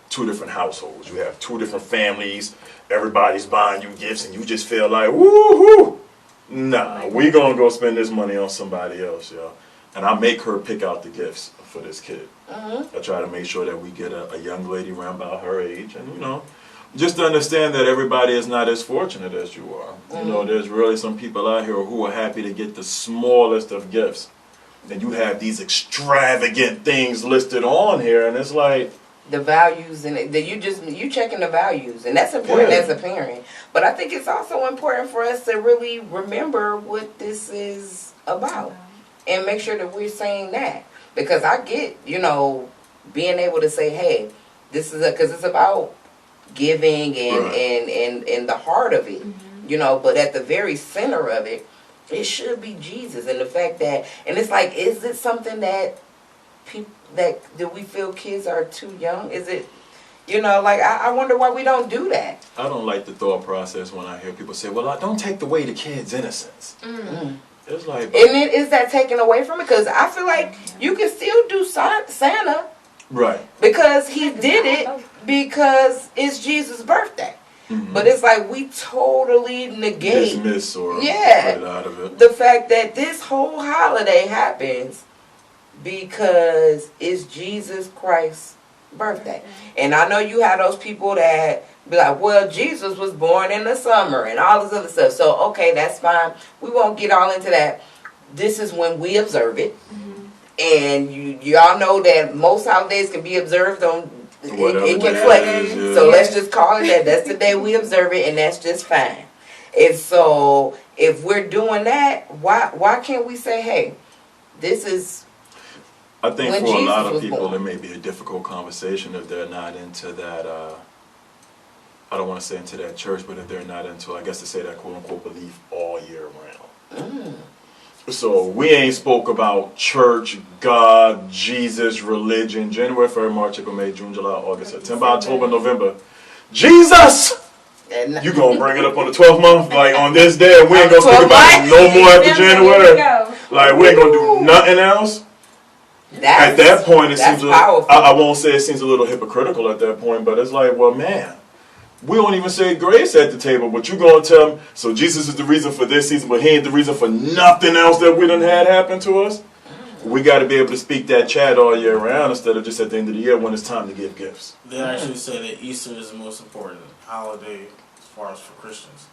two different households. You have two different families. Everybody's buying you gifts, and you just feel like, woo-hoo! Nah, we going to go spend this money on somebody else, yo. And I make her pick out the gifts for this kid. I try to make sure that we get a young lady around about her age. And, just to understand that everybody is not as fortunate as you are. You know, there's really some people out here who are happy to get the smallest of gifts. And you have these extravagant things listed on here, and it's like the values and you checking the values, and that's important as a parent. But I think it's also important for us to really remember what this is about and make sure that we're saying that, because I get, you know, being able to say, hey, this is because it's about giving and the heart of it, you know, but at the very center of it, it should be Jesus. And the fact that, and it's like, is it something that people, do we feel kids are too young? Is it, you know, like, I wonder why we don't do that. I don't like the thought process when I hear people say, well, I don't take away the kids' innocence. It's like, and then is that taken away from it? Because I feel like you can still do Santa. Right. Because he did it because it's Jesus' birthday. But it's like we totally negate, dismiss or put it out of it. The fact that this whole holiday happens because it's Jesus Christ's birthday. And I know you have those people that be like, well, Jesus was born in the summer and all this other stuff. So, okay, that's fine. We won't get all into that. This is when we observe it. And y'all know that most holidays can be observed on, it can flex. So let's just call it that. That's the day we observe it, and that's just fine. And so if we're doing that, why can't we say, hey, this is I think when for a Jesus lot of was people born. it may be a difficult conversation if they're not into that, I don't want to say into that church, but if they're not into, I guess to say that quote-unquote belief all year round. So we ain't spoke about church, God, Jesus, religion, January, February, March, April, May, June, July, August, September, October, November. Jesus! You gonna bring it up on the 12th month, like on this day, and we ain't gonna speak about it no more after January. Like we ain't gonna do nothing else. At that point, it seems I won't say it seems a little hypocritical at that point, but it's like, well, man, we don't even say grace at the table, but you gonna tell them, so Jesus is the reason for this season, but he ain't the reason for nothing else that we done had happen to us. We got to be able to speak that chat all year round instead of just at the end of the year when it's time to give gifts. They actually say that Easter is the most important holiday as far as for Christians.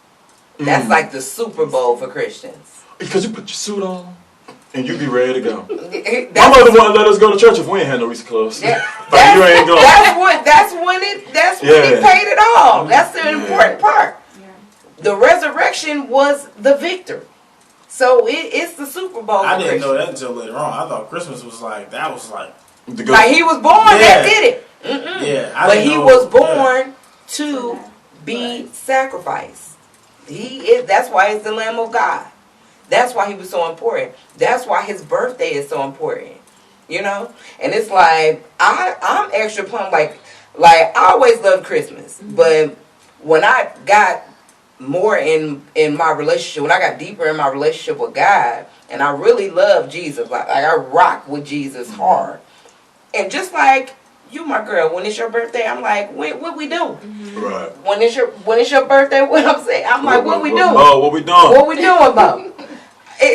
That's like the Super Bowl for Christians. Because you put your suit on and you be ready to go. My mother wouldn't let us go to church if we ain't had no Easter clothes. You ain't going. That's when he paid it all. That's the important part. The resurrection was the victory. So it's the Super Bowl. I didn't know that until later on. I thought Christmas was like, that was like he was born, that did it. Yeah, but he was born to be sacrificed. That's why he's the Lamb of God. That's why he was so important. That's why his birthday is so important. You know? And it's like, I'm extra pumped. Like I always loved Christmas. But when I got more in my relationship, when I got deeper in my relationship with God, and I really love Jesus, like I rock with Jesus hard. And just like you, my girl, when it's your birthday, I'm like, what we doing? Right. When it's your birthday, what I'm saying, I'm like, what we doing? Oh, what we doing? What we doing about?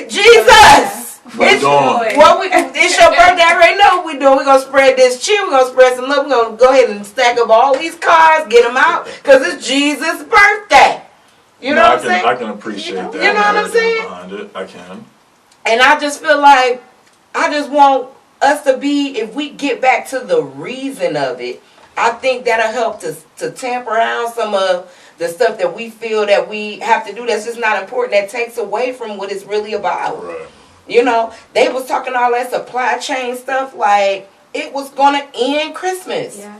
Jesus! It's your birthday. I already know what we doing. We're going to spread this cheer. We're going to spread some love. We're going to go ahead and stack up all these cards, get them out, because it's Jesus' birthday. You know what I'm saying? I can appreciate that. You know what I'm saying? Behind it. I can. And I just feel like I just want us to be, if we get back to the reason of it, I think that'll help to tamper down some of the stuff that we feel that we have to do that's just not important, that takes away from what it's really about. Right. You know, they was talking all that supply chain stuff like it was going to end Christmas. Yeah.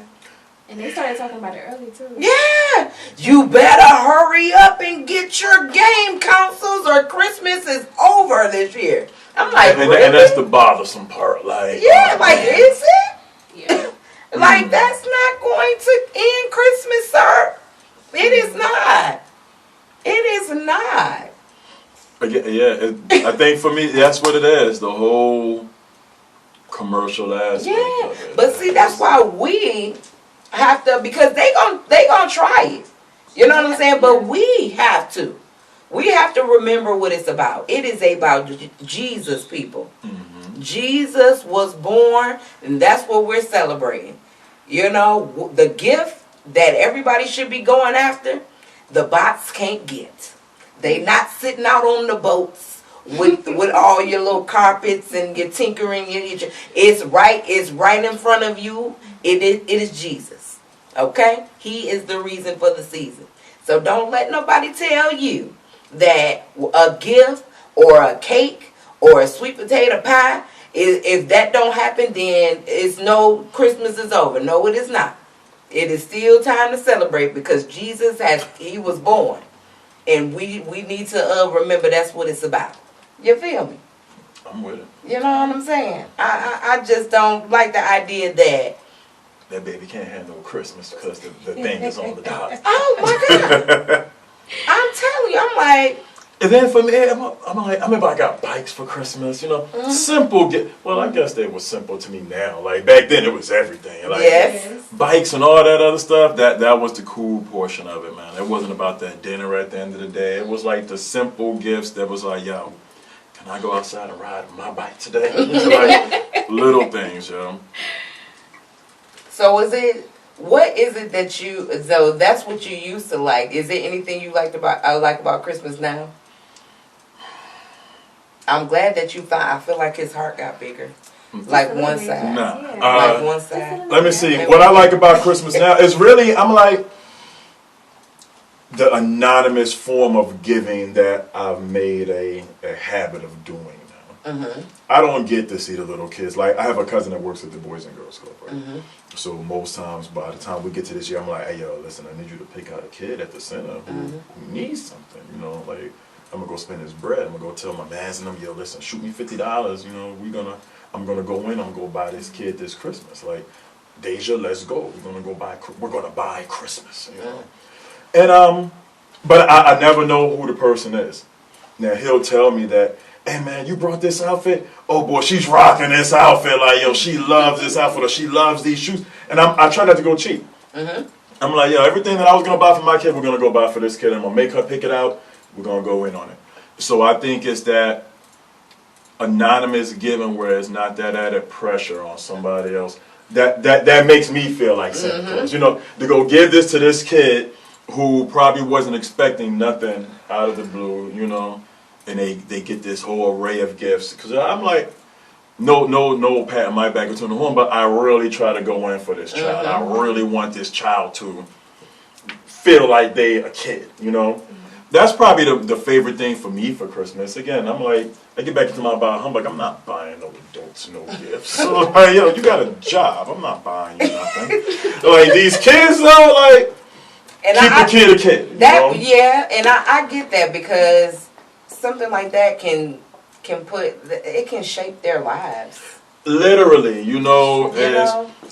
And they started talking about it early, too. Yeah. You better hurry up and get your game consoles or Christmas is over this year. I'm like, really? And that's the bothersome part. Like, yeah, like, is it? Yeah. Like, that's not going to end Christmas, sir. It is not. It is not. Yeah, I think for me, that's what it is. The whole commercial aspect of it. But see, that's why we have to, because they gonna try it. You know what I'm saying? But we have to. We have to remember what it's about. It is about Jesus, people. Jesus was born, and that's what we're celebrating. You know, the gift that everybody should be going after, the bots can't get. They not sitting out on the boats with all your little carpets and your tinkering. It's right in front of you. It is Jesus. Okay? He is the reason for the season. So don't let nobody tell you that a gift or a cake or a sweet potato pie, if that don't happen, then it's no, Christmas is over. No, it is not. It is still time to celebrate because Jesus he was born. And we need to remember that's what it's about. You feel me? I'm with it. You know what I'm saying? I just don't like the idea that baby can't handle Christmas because the thing is on the dot. Oh my God. I'm telling you, I'm like. And then for me, I'm like, I remember I got bikes for Christmas, you know, simple. Well, I guess they were simple to me now. Like back then, it was everything. Like yes. Bikes and all that other stuff. That was the cool portion of it, man. It wasn't about that dinner at the end of the day. It was like the simple gifts that was like, yo, can I go outside and ride my bike today? It's like little things, yo. So what is it that so that's what you used to like. Is there anything you like about Christmas now? I'm glad that I feel like his heart got bigger. Like one side. Nah. Like one side. Let me see. What I like about Christmas now is really, I'm like, the anonymous form of giving that I've made a habit of doing now. Mm-hmm. I don't get to see the little kids. Like, I have a cousin that works at the Boys and Girls Club, right? Mm-hmm. So most times, by the time we get to this year, I'm like, hey, yo, listen, I need you to pick out a kid at the center who needs something, you know, like, I'm gonna go spend his bread. I'm gonna go tell my mans and them, yo, listen, shoot me $50. You know, I'm gonna go in. I'm gonna go buy this kid this Christmas. Like, Deja, let's go. We're gonna buy Christmas. You know, and but I never know who the person is. Now he'll tell me that, hey man, you brought this outfit. Oh boy, she's rocking this outfit. Like, yo, she loves this outfit or she loves these shoes. And I try not to go cheap. Mm-hmm. I'm like, yo, everything that I was gonna buy for my kid, we're gonna go buy for this kid. I'm gonna make her pick it out. We're going to go in on it. So I think it's that anonymous giving where it's not that added pressure on somebody else. That makes me feel like Santa Claus. You know, to go give this to this kid who probably wasn't expecting nothing out of the blue, you know, and they get this whole array of gifts. Because I'm like, no pat on my back or to the horn, but I really try to go in for this child. I really want this child to feel like they a kid, you know. That's probably the favorite thing for me for Christmas. Again, I'm like, I get back into my buy. I'm like, I'm not buying no adults no gifts. So like, yo, you got a job. I'm not buying you nothing. Like these kids though, like, and keep the kid a kid. That, you know? Yeah, and I get that because something like that can shape their lives. Literally, you know,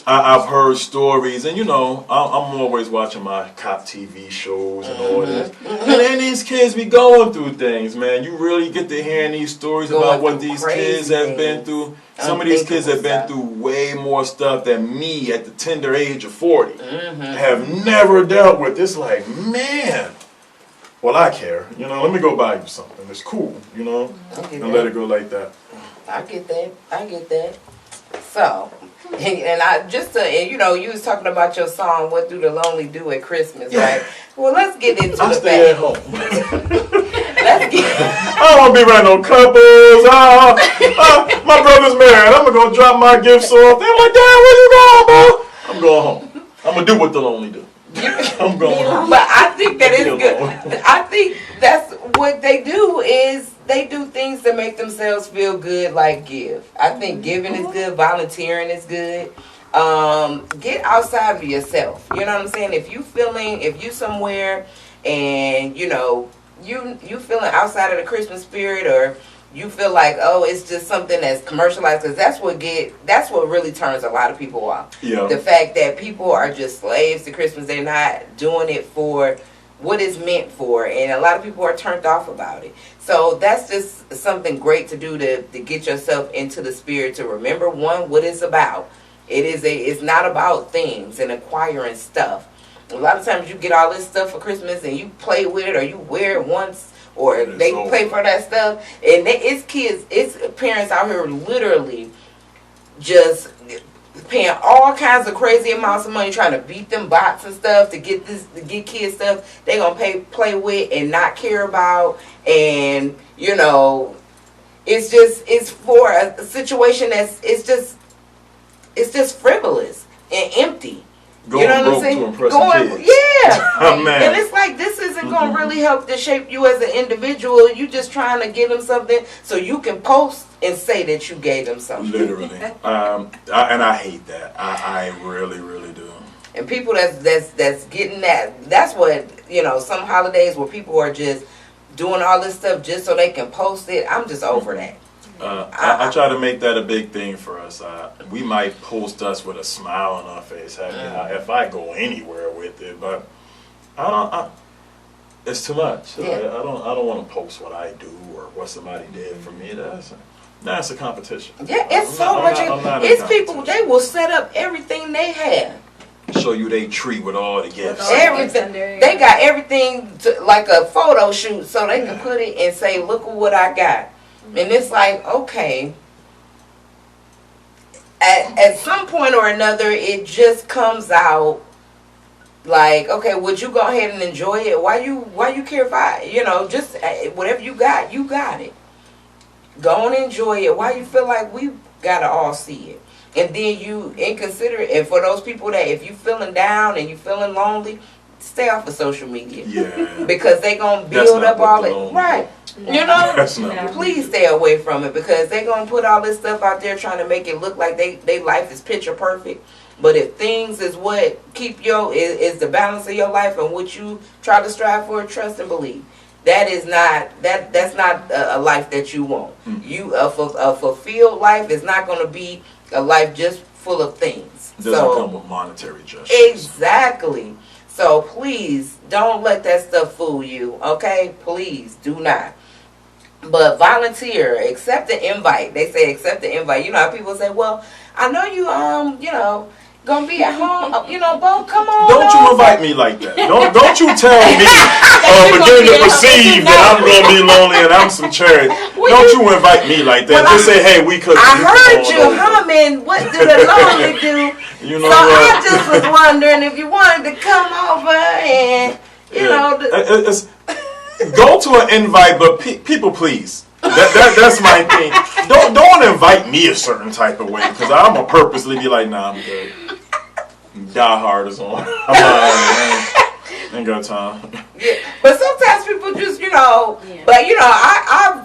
I've heard stories, and you know, I'm always watching my cop TV shows and all this. And then these kids be going through things, man. You really get to hearing these stories about what these kids have been through. Some of these kids have been through way more stuff than me at the tender age of 40 have never dealt with. It's like, man, well, I care. You know, let me go buy you something. It's cool, you know, and let it go like that. I get that. So, and you know, you was talking about your song, "What Do the Lonely Do at Christmas," right? Well, let's get into I the stay at fact. home. Let's get. I don't be around no couples. My brother's married. I'm gonna go drop my gifts off. They're like, Dad, where you going, bro? I'm going home. I'm gonna do what the lonely do. I'm going home. But I think that is good. I think that's what they do is they do things to make themselves feel good, like give. I think giving is good, volunteering is good. Get outside of yourself. You know what I'm saying? If you somewhere and you know you feeling outside of the Christmas spirit, or you feel like, oh, it's just something that's commercialized, because that's what really turns a lot of people off. Yeah. The fact that people are just slaves to Christmas, they're not doing it for what it's meant for, and a lot of people are turned off about it. So that's just something great to do to get yourself into the spirit, to remember what it's about. It's not about things and acquiring stuff. A lot of times you get all this stuff for Christmas and you play with it, or you wear it once, or they pay for that stuff, and it's parents out here literally just paying all kinds of crazy amounts of money trying to beat them bots and stuff to get kids stuff they gonna play with and not care about, and it's for a situation it's just frivolous and empty. Going broke to impress kids. Yeah. Man. And it's like, this isn't going to really help to shape you as an individual. You just trying to give them something so you can post and say that you gave them something. Literally. And I hate that. I really, really do. And people that's getting that, that's what, some holidays where people are just doing all this stuff just so they can post it. I'm just over that. I try to make that a big thing for us. We might post us with a smile on our face. If I go anywhere with it, but it's too much. Yeah. I don't want to post what I do or what somebody did for me. That's a competition. Yeah, it's it's people, they will set up everything they have. Show you they tree with all the gifts. Everything. They got everything like a photo shoot so they can put it and say, look at what I got. And it's like, okay, at some point or another, it just comes out like, okay, would you go ahead and enjoy it? Why you care if I, just whatever you got it. Go and enjoy it. Why you feel like we gotta all see it? And then you inconsiderate, and for those people that if you feeling down and you feeling lonely, stay off of social media. Yeah. Because they gonna build up all it. Right. No. Please stay away from it because they're going to put all this stuff out there trying to make it look like they life is picture perfect. But if things is what keep is the balance of your life and what you try to strive for, trust and believe. That is not, that's not a life that you want. A fulfilled life is not going to be a life just full of things. It doesn't come with monetary gestures. Exactly. So please don't let that stuff fool you, okay? Please do not. But volunteer, accept the invite. They say accept the invite. You know how people say, well, I know you, gonna be at home, Bo, come on. Don't you invite me like that. Don't you tell me begin to perceive that I'm gonna be lonely and I'm some charity. Don't you invite me like that. Just say, hey, we could. I heard you humming. What do the lonely do? You know so what? I just was wondering if you wanted to come over and go to an invite, but people please. That's my thing. Don't invite me a certain type of way because I'm gonna purposely be like, nah, I'm good. Die hard is on. I'm ain't got time. Yeah, but sometimes people just, But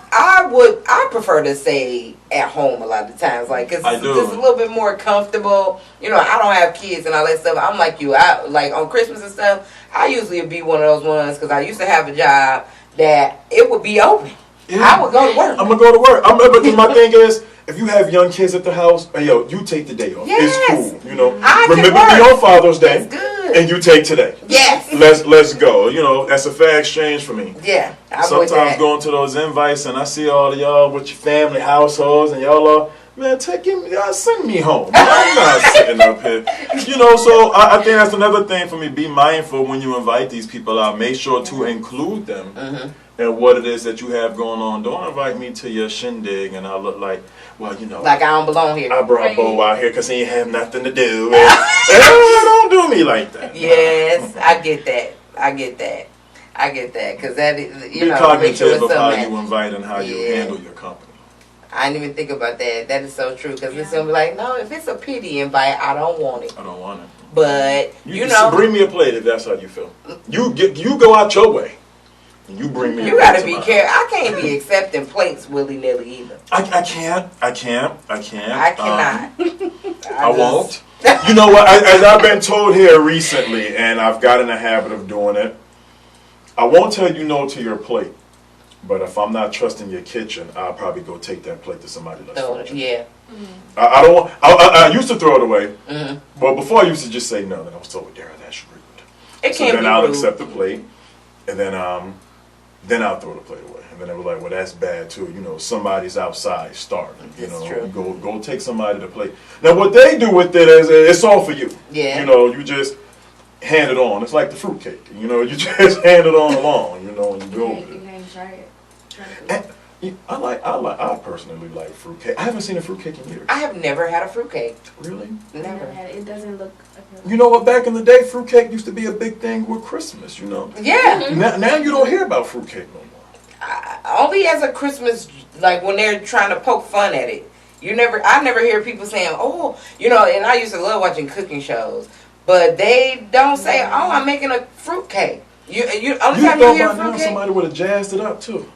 I prefer to stay at home a lot of times, like, cause it's just a little bit more comfortable. I don't have kids and all that stuff. I'm like you. I like on Christmas and stuff. I usually be one of those ones because I used to have a job that it would be open. Yeah. I would go to work. I'm gonna go to work. But my thing is, if you have young kids at the house, hey, you take the day off. Yes. It's cool. Remember me on Father's Day. It's good. And you take today. Yes. Let's go. That's a fair exchange for me. Yeah. Sometimes going to those invites and I see all of y'all with your family households and y'all are, man, send me home. I'm not sitting up here. So I think that's another thing for me. Be mindful when you invite these people out. Make sure to include them. Mm-hmm. And what it is that you have going on. Don't invite me to your shindig and I look like, like I don't belong here. I brought Bo out here because he ain't have nothing to do. And don't do me like that. Yes, I get that. Because that is, be cognitive of how you invite and how you handle your company. I didn't even think about that. That is so true. Because it's going to be like, no, if it's a pity invite, I don't want it. I don't want it. But, bring me a plate if that's how you feel. You go out your way. You bring me. You gotta be careful. I can't be accepting plates willy nilly either. I can't. I cannot. I won't. You know what? As I've been told here recently, and I've got in the habit of doing it. I won't tell you no to your plate, but if I'm not trusting your kitchen, I'll probably go take that plate to somebody less fortunate. Yeah. Mm-hmm. I don't want. I used to throw it away, but before I used to just say no. Then I was told, Darren, that's rude. Then I'll accept the plate, and then I'll throw the plate away. And then they were like, well, that's bad too. Somebody's outside starving. True. Go take somebody to plate. Now, what they do with it is it's all for you. Yeah. You just hand it on. It's like the fruitcake. You just hand it on along. And you go with it. You can't try it. I personally like fruitcake. I haven't seen a fruitcake in years. I have never had a fruitcake. Really? Never. had it. It doesn't look appealing. You know what? Back in the day, fruitcake used to be a big thing with Christmas. You know. Yeah. Now you don't hear about fruitcake no more. Only as a Christmas, like when they're trying to poke fun at it. I never hear people saying, oh, and I used to love watching cooking shows, but they don't say, oh, I'm making a fruitcake. Only time you hear fruitcake, somebody would have jazzed it up too.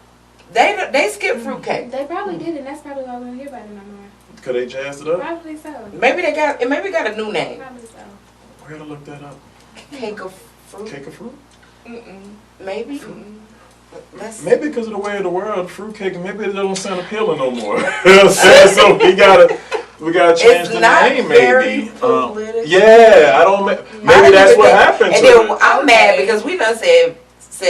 They skip fruitcake. They probably did, and that's probably why we don't hear about it no more. Could they jazzed it up? Probably so. Maybe got a new name. Probably so. We gotta look that up. Cake of fruit. Cake of fruit? Maybe. Maybe because of the way of the world, fruitcake. Maybe it don't sound appealing no more. So we gotta change the name. Maybe. Yeah, I don't. Maybe that's what happened. And then I'm mad because we done said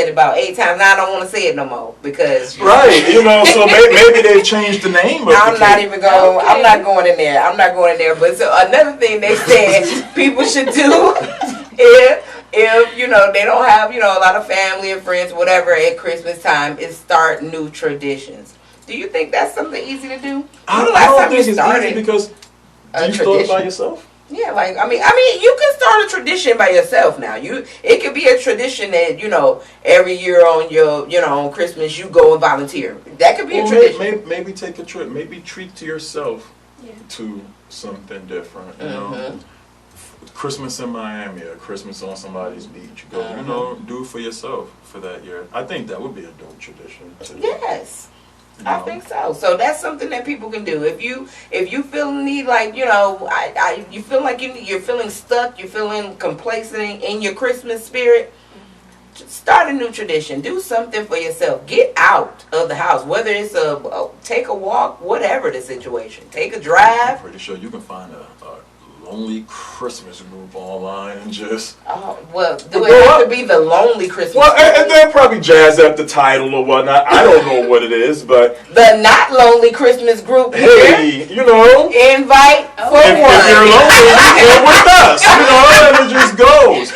it about 8 times. Now I don't want to say it no more because right. So maybe they changed the name. I'm not even going. Okay. I'm not going in there. But so another thing they said people should do if they don't have a lot of family and friends, whatever, at Christmas time, is start new traditions. Do you think that's something easy to do? I don't think it's easy because you start it by yourself. Yeah, I mean, you can start a tradition by yourself now. It could be a tradition that every year on your on Christmas you go and volunteer. That could be a tradition. Maybe take a trip. Maybe treat yourself to something different. You know, Christmas in Miami or Christmas on somebody's beach. Go, do it for yourself for that year. I think that would be a dope tradition too. Yes. I think so. So that's something that people can do. If you feel need you feel like you're feeling stuck, you're feeling complacent in your Christmas spirit, just start a new tradition. Do something for yourself. Get out of the house. Whether it's take a walk, whatever the situation. Take a drive. I'm pretty sure you can find a lonely Christmas group online and just... do it have to be the lonely Christmas group? And they'll probably jazz up the title or whatnot. I don't know what it is, but... The not lonely Christmas group here. Hey, invite for if one. If you're lonely, you go with us. And it just goes.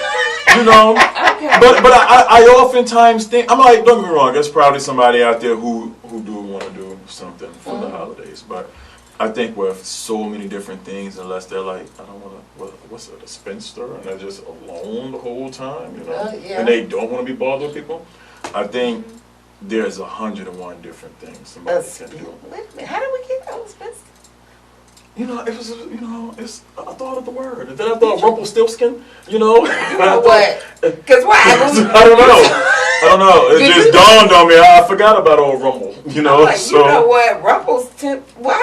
Okay. But I oftentimes think... I'm like, don't get me wrong, there's probably somebody out there who do want to do something for the holidays, but... I think with so many different things, unless they're like, I don't want to, what's it, a spinster, and they're just alone the whole time, and they don't want to be bothered with people. I think there's 101 different things somebody can do. Wait a minute, how did we get on spinster? It was, it's, I thought of the word, and then I thought Rumpelstiltskin, what? Because why? I don't know. It just dawned on me. I forgot about old Rumple. You know what? I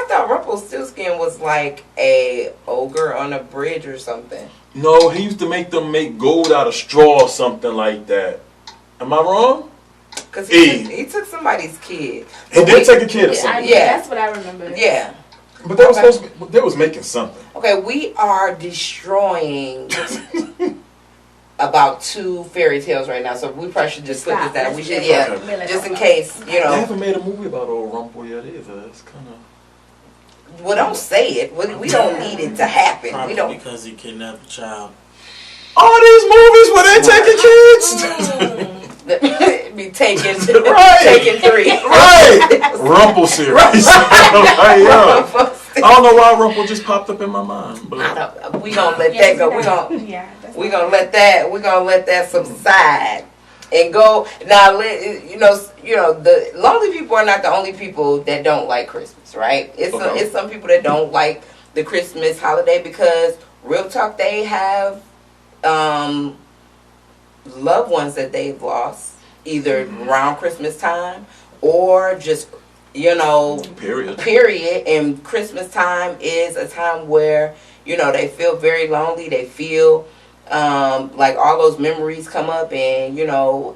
thought Rumpelstiltskin was like a ogre on a bridge or something. No, he used to make them make gold out of straw or something like that. Am I wrong? Because he took somebody's kid. He did take a kid or something. Yeah, that's what I remember. Yeah. But they was supposed to be, they was making something. Okay, we are destroying about 2 fairy tales right now, so we probably should just put this down. We should, just in case, They haven't made a movie about old Rumple yet either. It's kind of... Well, don't say it. We don't need it to happen. Probably we don't because he kidnapped a child. All these movies where they taking kids. be taking 3. Right. Rumple series. I don't know why Rumple just popped up in my mind, but we gonna let that go. We gonna let that subside and go. Now, the lonely people are not the only people that don't like Christmas, right? It's some people that don't like the Christmas holiday because real talk, they have loved ones that they've lost either around Christmas time or just period. And Christmas time is a time where they feel very lonely. They feel like all those memories come up, and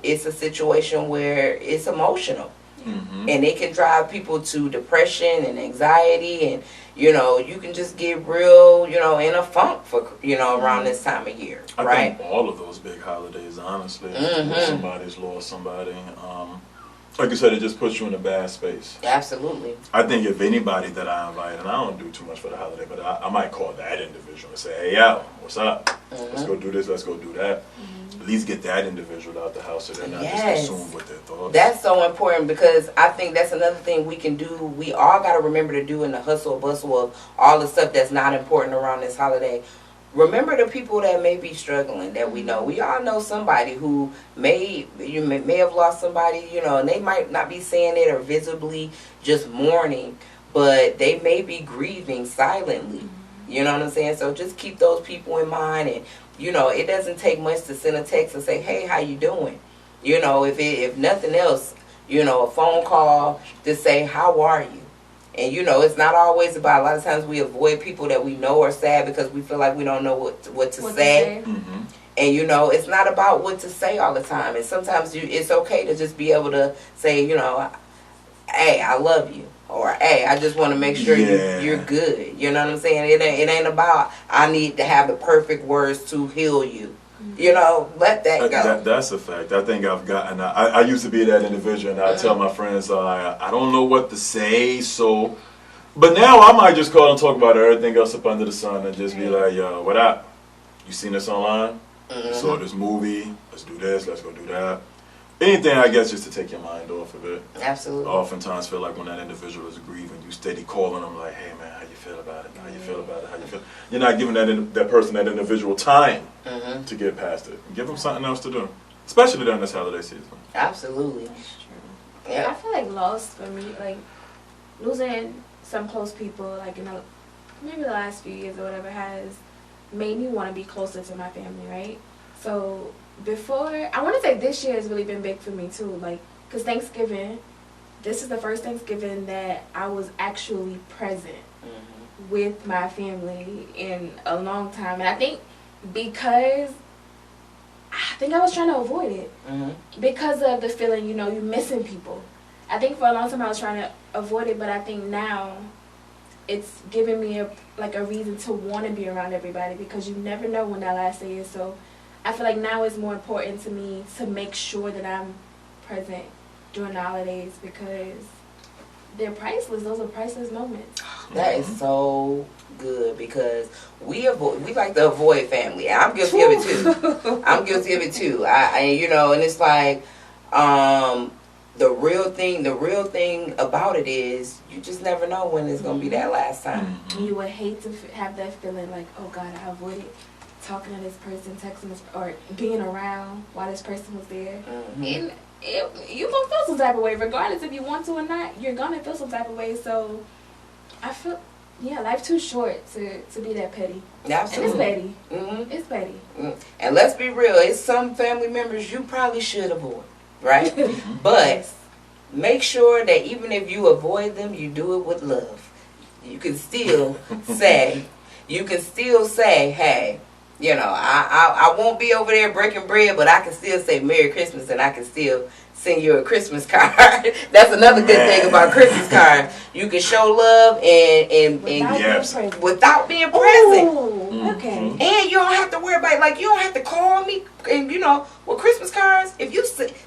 it's a situation where it's emotional. And it can drive people to depression and anxiety, and you can just get real in a funk for around this time of year. I think all of those big holidays, honestly, somebody's lost somebody. Like you said, it just puts you in a bad space. Absolutely. I think if anybody that I invite, and I don't do too much for the holiday, but I might call that individual and say, hey, Al, what's up? Let's go do this, let's go do that. at least get that individual out the house so they're not just consumed with their thoughts. That's so important, because I think that's another thing we can do. We all got to remember to do in the hustle bustle of all the stuff that's not important around this holiday. Remember the people that may be struggling, that we know. We all know somebody who may have lost somebody, you know, and they might not be saying it or visibly just mourning, but they may be grieving silently. You know what I'm saying? So just keep those people in mind. And, you know, it doesn't take much to send a text and say, hey, how you doing? You know, if nothing else, you know, a phone call to say, how are you? And, you know, it's not always about, a lot of times we avoid people that we know are sad because we feel like we don't know what to say. Mm-hmm. And, you know, it's not about what to say all the time. And sometimes it's okay to just be able to say, you know, hey, I love you. Or, hey, I just want to make sure you're good. You know what I'm saying? It ain't about, I need to have the perfect words to heal you. You know, let that go. That's a fact. I think I've gotten. I used to be that individual, and I tell my friends, I don't know what to say. So, but now I might just call and talk about everything else up under the sun, and just be like, yo, what up? You seen this online? You saw this movie? Let's do this. Let's go do that. Anything, I guess, just to take your mind off of it. Absolutely. I oftentimes feel like when that individual is grieving, you steady calling them like, hey man, how you feel about it? How you feel about it? How you feel? You're not giving that person, that individual, time to get past it. Give them something else to do, especially during this holiday season. Absolutely. That's true. Yeah. I feel like loss for me, like losing some close people, like in maybe the last few years or whatever, has made me want to be closer to my family, right? So before, I want to say this year has really been big for me too, like, because Thanksgiving, this is the first Thanksgiving that I was actually present with my family in a long time. And I think because I was trying to avoid it because of the feeling, you know, you're missing people. I think for a long time I was trying to avoid it, but I think now it's giving me a reason to want to be around everybody, because you never know when that last day is. So I feel like now it's more important to me to make sure that I'm present during the holidays, because they're priceless. Those are priceless moments. That is so good, because we like to avoid family. I'm guilty of it too. I'm guilty of it too. I you know, and it's like the real thing about it is you just never know when it's gonna be that last time. You would hate to have that feeling like, oh God, I avoided talking to this person, texting this, or being around while this person was there. And you're gonna feel some type of way, regardless if you want to or not. You're gonna feel some type of way. So I feel, life's too short to be that petty. Absolutely. And it's petty. It's petty. And let's be real, it's some family members you probably should avoid, right? But make sure that even if you avoid them, you do it with love. You can still say, hey, you know, I won't be over there breaking bread, but I can still say Merry Christmas, and I can still send you a Christmas card. That's another good thing about Christmas cards. You can show love and without being present. Ooh, okay. And you don't have to worry about it. Like, you don't have to call me. And, you know, with Christmas cards, if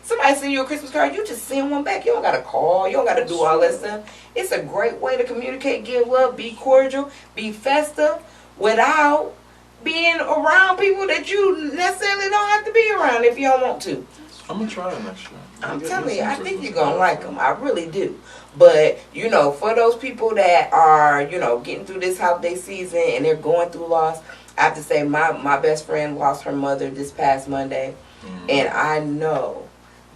somebody send you a Christmas card, you just send one back. You don't got to call. You don't got to do all that stuff. It's a great way to communicate, give love, be cordial, be festive, without being around people that you necessarily don't have to be around if you don't want to. I'm going to try it next year. I'm telling you, I think you're going to like them. I really do. But, you know, for those people that are, you know, getting through this holiday season and they're going through loss, I have to say my best friend lost her mother this past Monday. And I know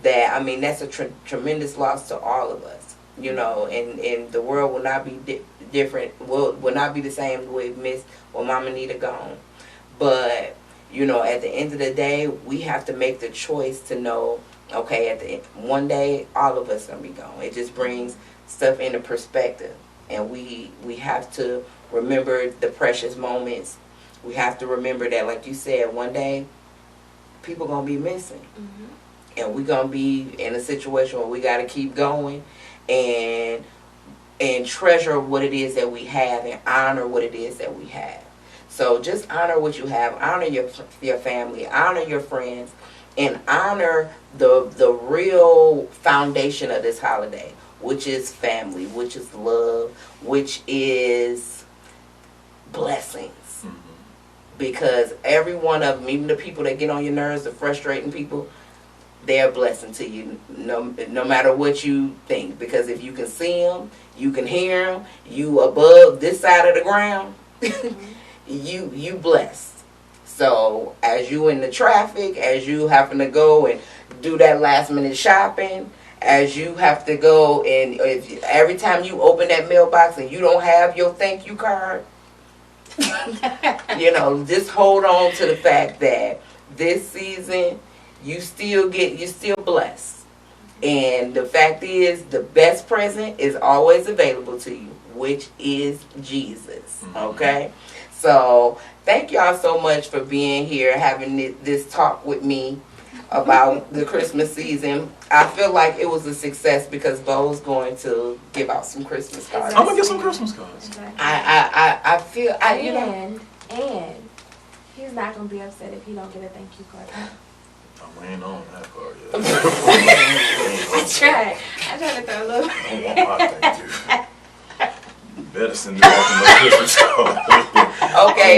that, I mean, that's a tremendous loss to all of us, you know, and the world will not be different, will not be the same the way we missed when Mama Nita gone. But, you know, at the end of the day, we have to make the choice to know, okay, at the end, one day, all of us going to be gone. It just brings stuff into perspective. And we have to remember the precious moments. We have to remember that, like you said, one day, people going to be missing. And we're going to be in a situation where we got to keep going and treasure what it is that we have and honor what it is that we have. So just honor what you have. Honor your family. Honor your friends. And honor the real foundation of this holiday, which is family, which is love, which is blessings. because every one of them, even the people that get on your nerves, the frustrating people, they're a blessing to you, no matter what you think. Because if you can see them, you can hear them, you above this side of the ground, you blessed. So as you in the traffic, as you having to go and do that last minute shopping, as you have to go and every time you open that mailbox and you don't have your thank you card, just hold on to the fact that this season you're still blessed. And the fact is, the best present is always available to you, which is Jesus. Okay? So thank y'all so much for being here, having this talk with me about the Christmas season. I feel like it was a success because Bo's going to give out some Christmas cards. I'm gonna get some Christmas cards. I feel and he's not gonna be upset if he don't get a thank you card. We ain't on that part yet. I tried to throw a little. I don't want my thank you. You better send me off my Christmas card. Okay,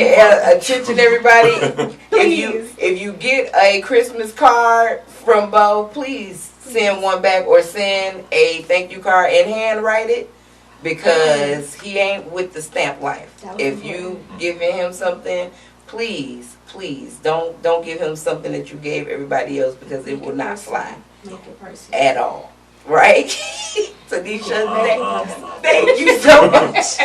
attention everybody. Please. If you get a Christmas card from Bo, please send one back or send a thank you card and handwrite it, because he ain't with the stamp life. If you giving him something, please don't give him something that you gave everybody else, because it will not fly at all. Right? Tanisha, thank you so much.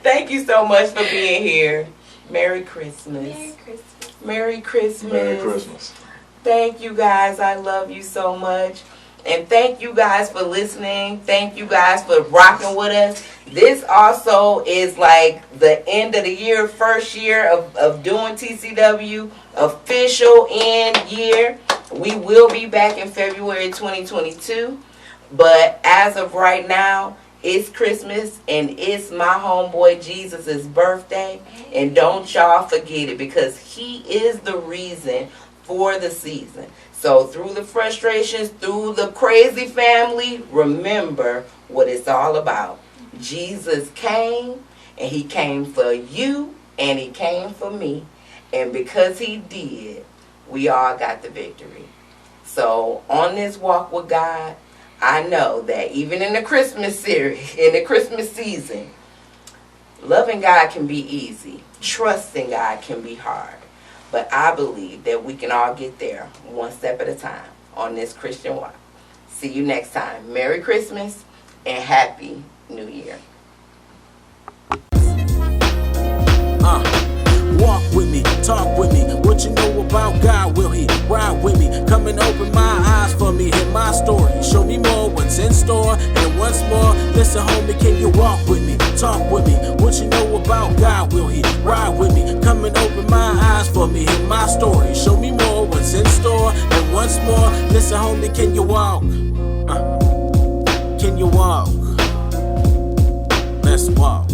Thank you so much for being here. Merry Christmas. Merry Christmas. Merry Christmas. Merry Christmas. Thank you guys. I love you so much. And thank you guys for listening. Thank you guys for rocking with us. This also is like the end of the year, first year of doing TCW, official end year. We will be back in February 2022. But as of right now, it's Christmas and it's my homeboy Jesus' birthday. And don't y'all forget it, because he is the reason for the season. So through the frustrations, through the crazy family, remember what it's all about. Jesus came, and he came for you, and he came for me. And because he did, we all got the victory. So on this walk with God, I know that even in the Christmas series, in the Christmas season, loving God can be easy. Trusting God can be hard. But I believe that we can all get there one step at a time on this Christian walk. See you next time. Merry Christmas and Happy New Year. Walk with me, talk with me. What you know about God? Will he ride with me? Come and open my eyes for me. Hear my story. Show me more what's in store. And once more, listen, homie, can you walk with me? Talk with me. What you know about God? Will he ride with me? Come and open my eyes for me. Hear my story. Show me more what's in store. And once more, listen, homie, can you walk? Can you walk? Let's walk.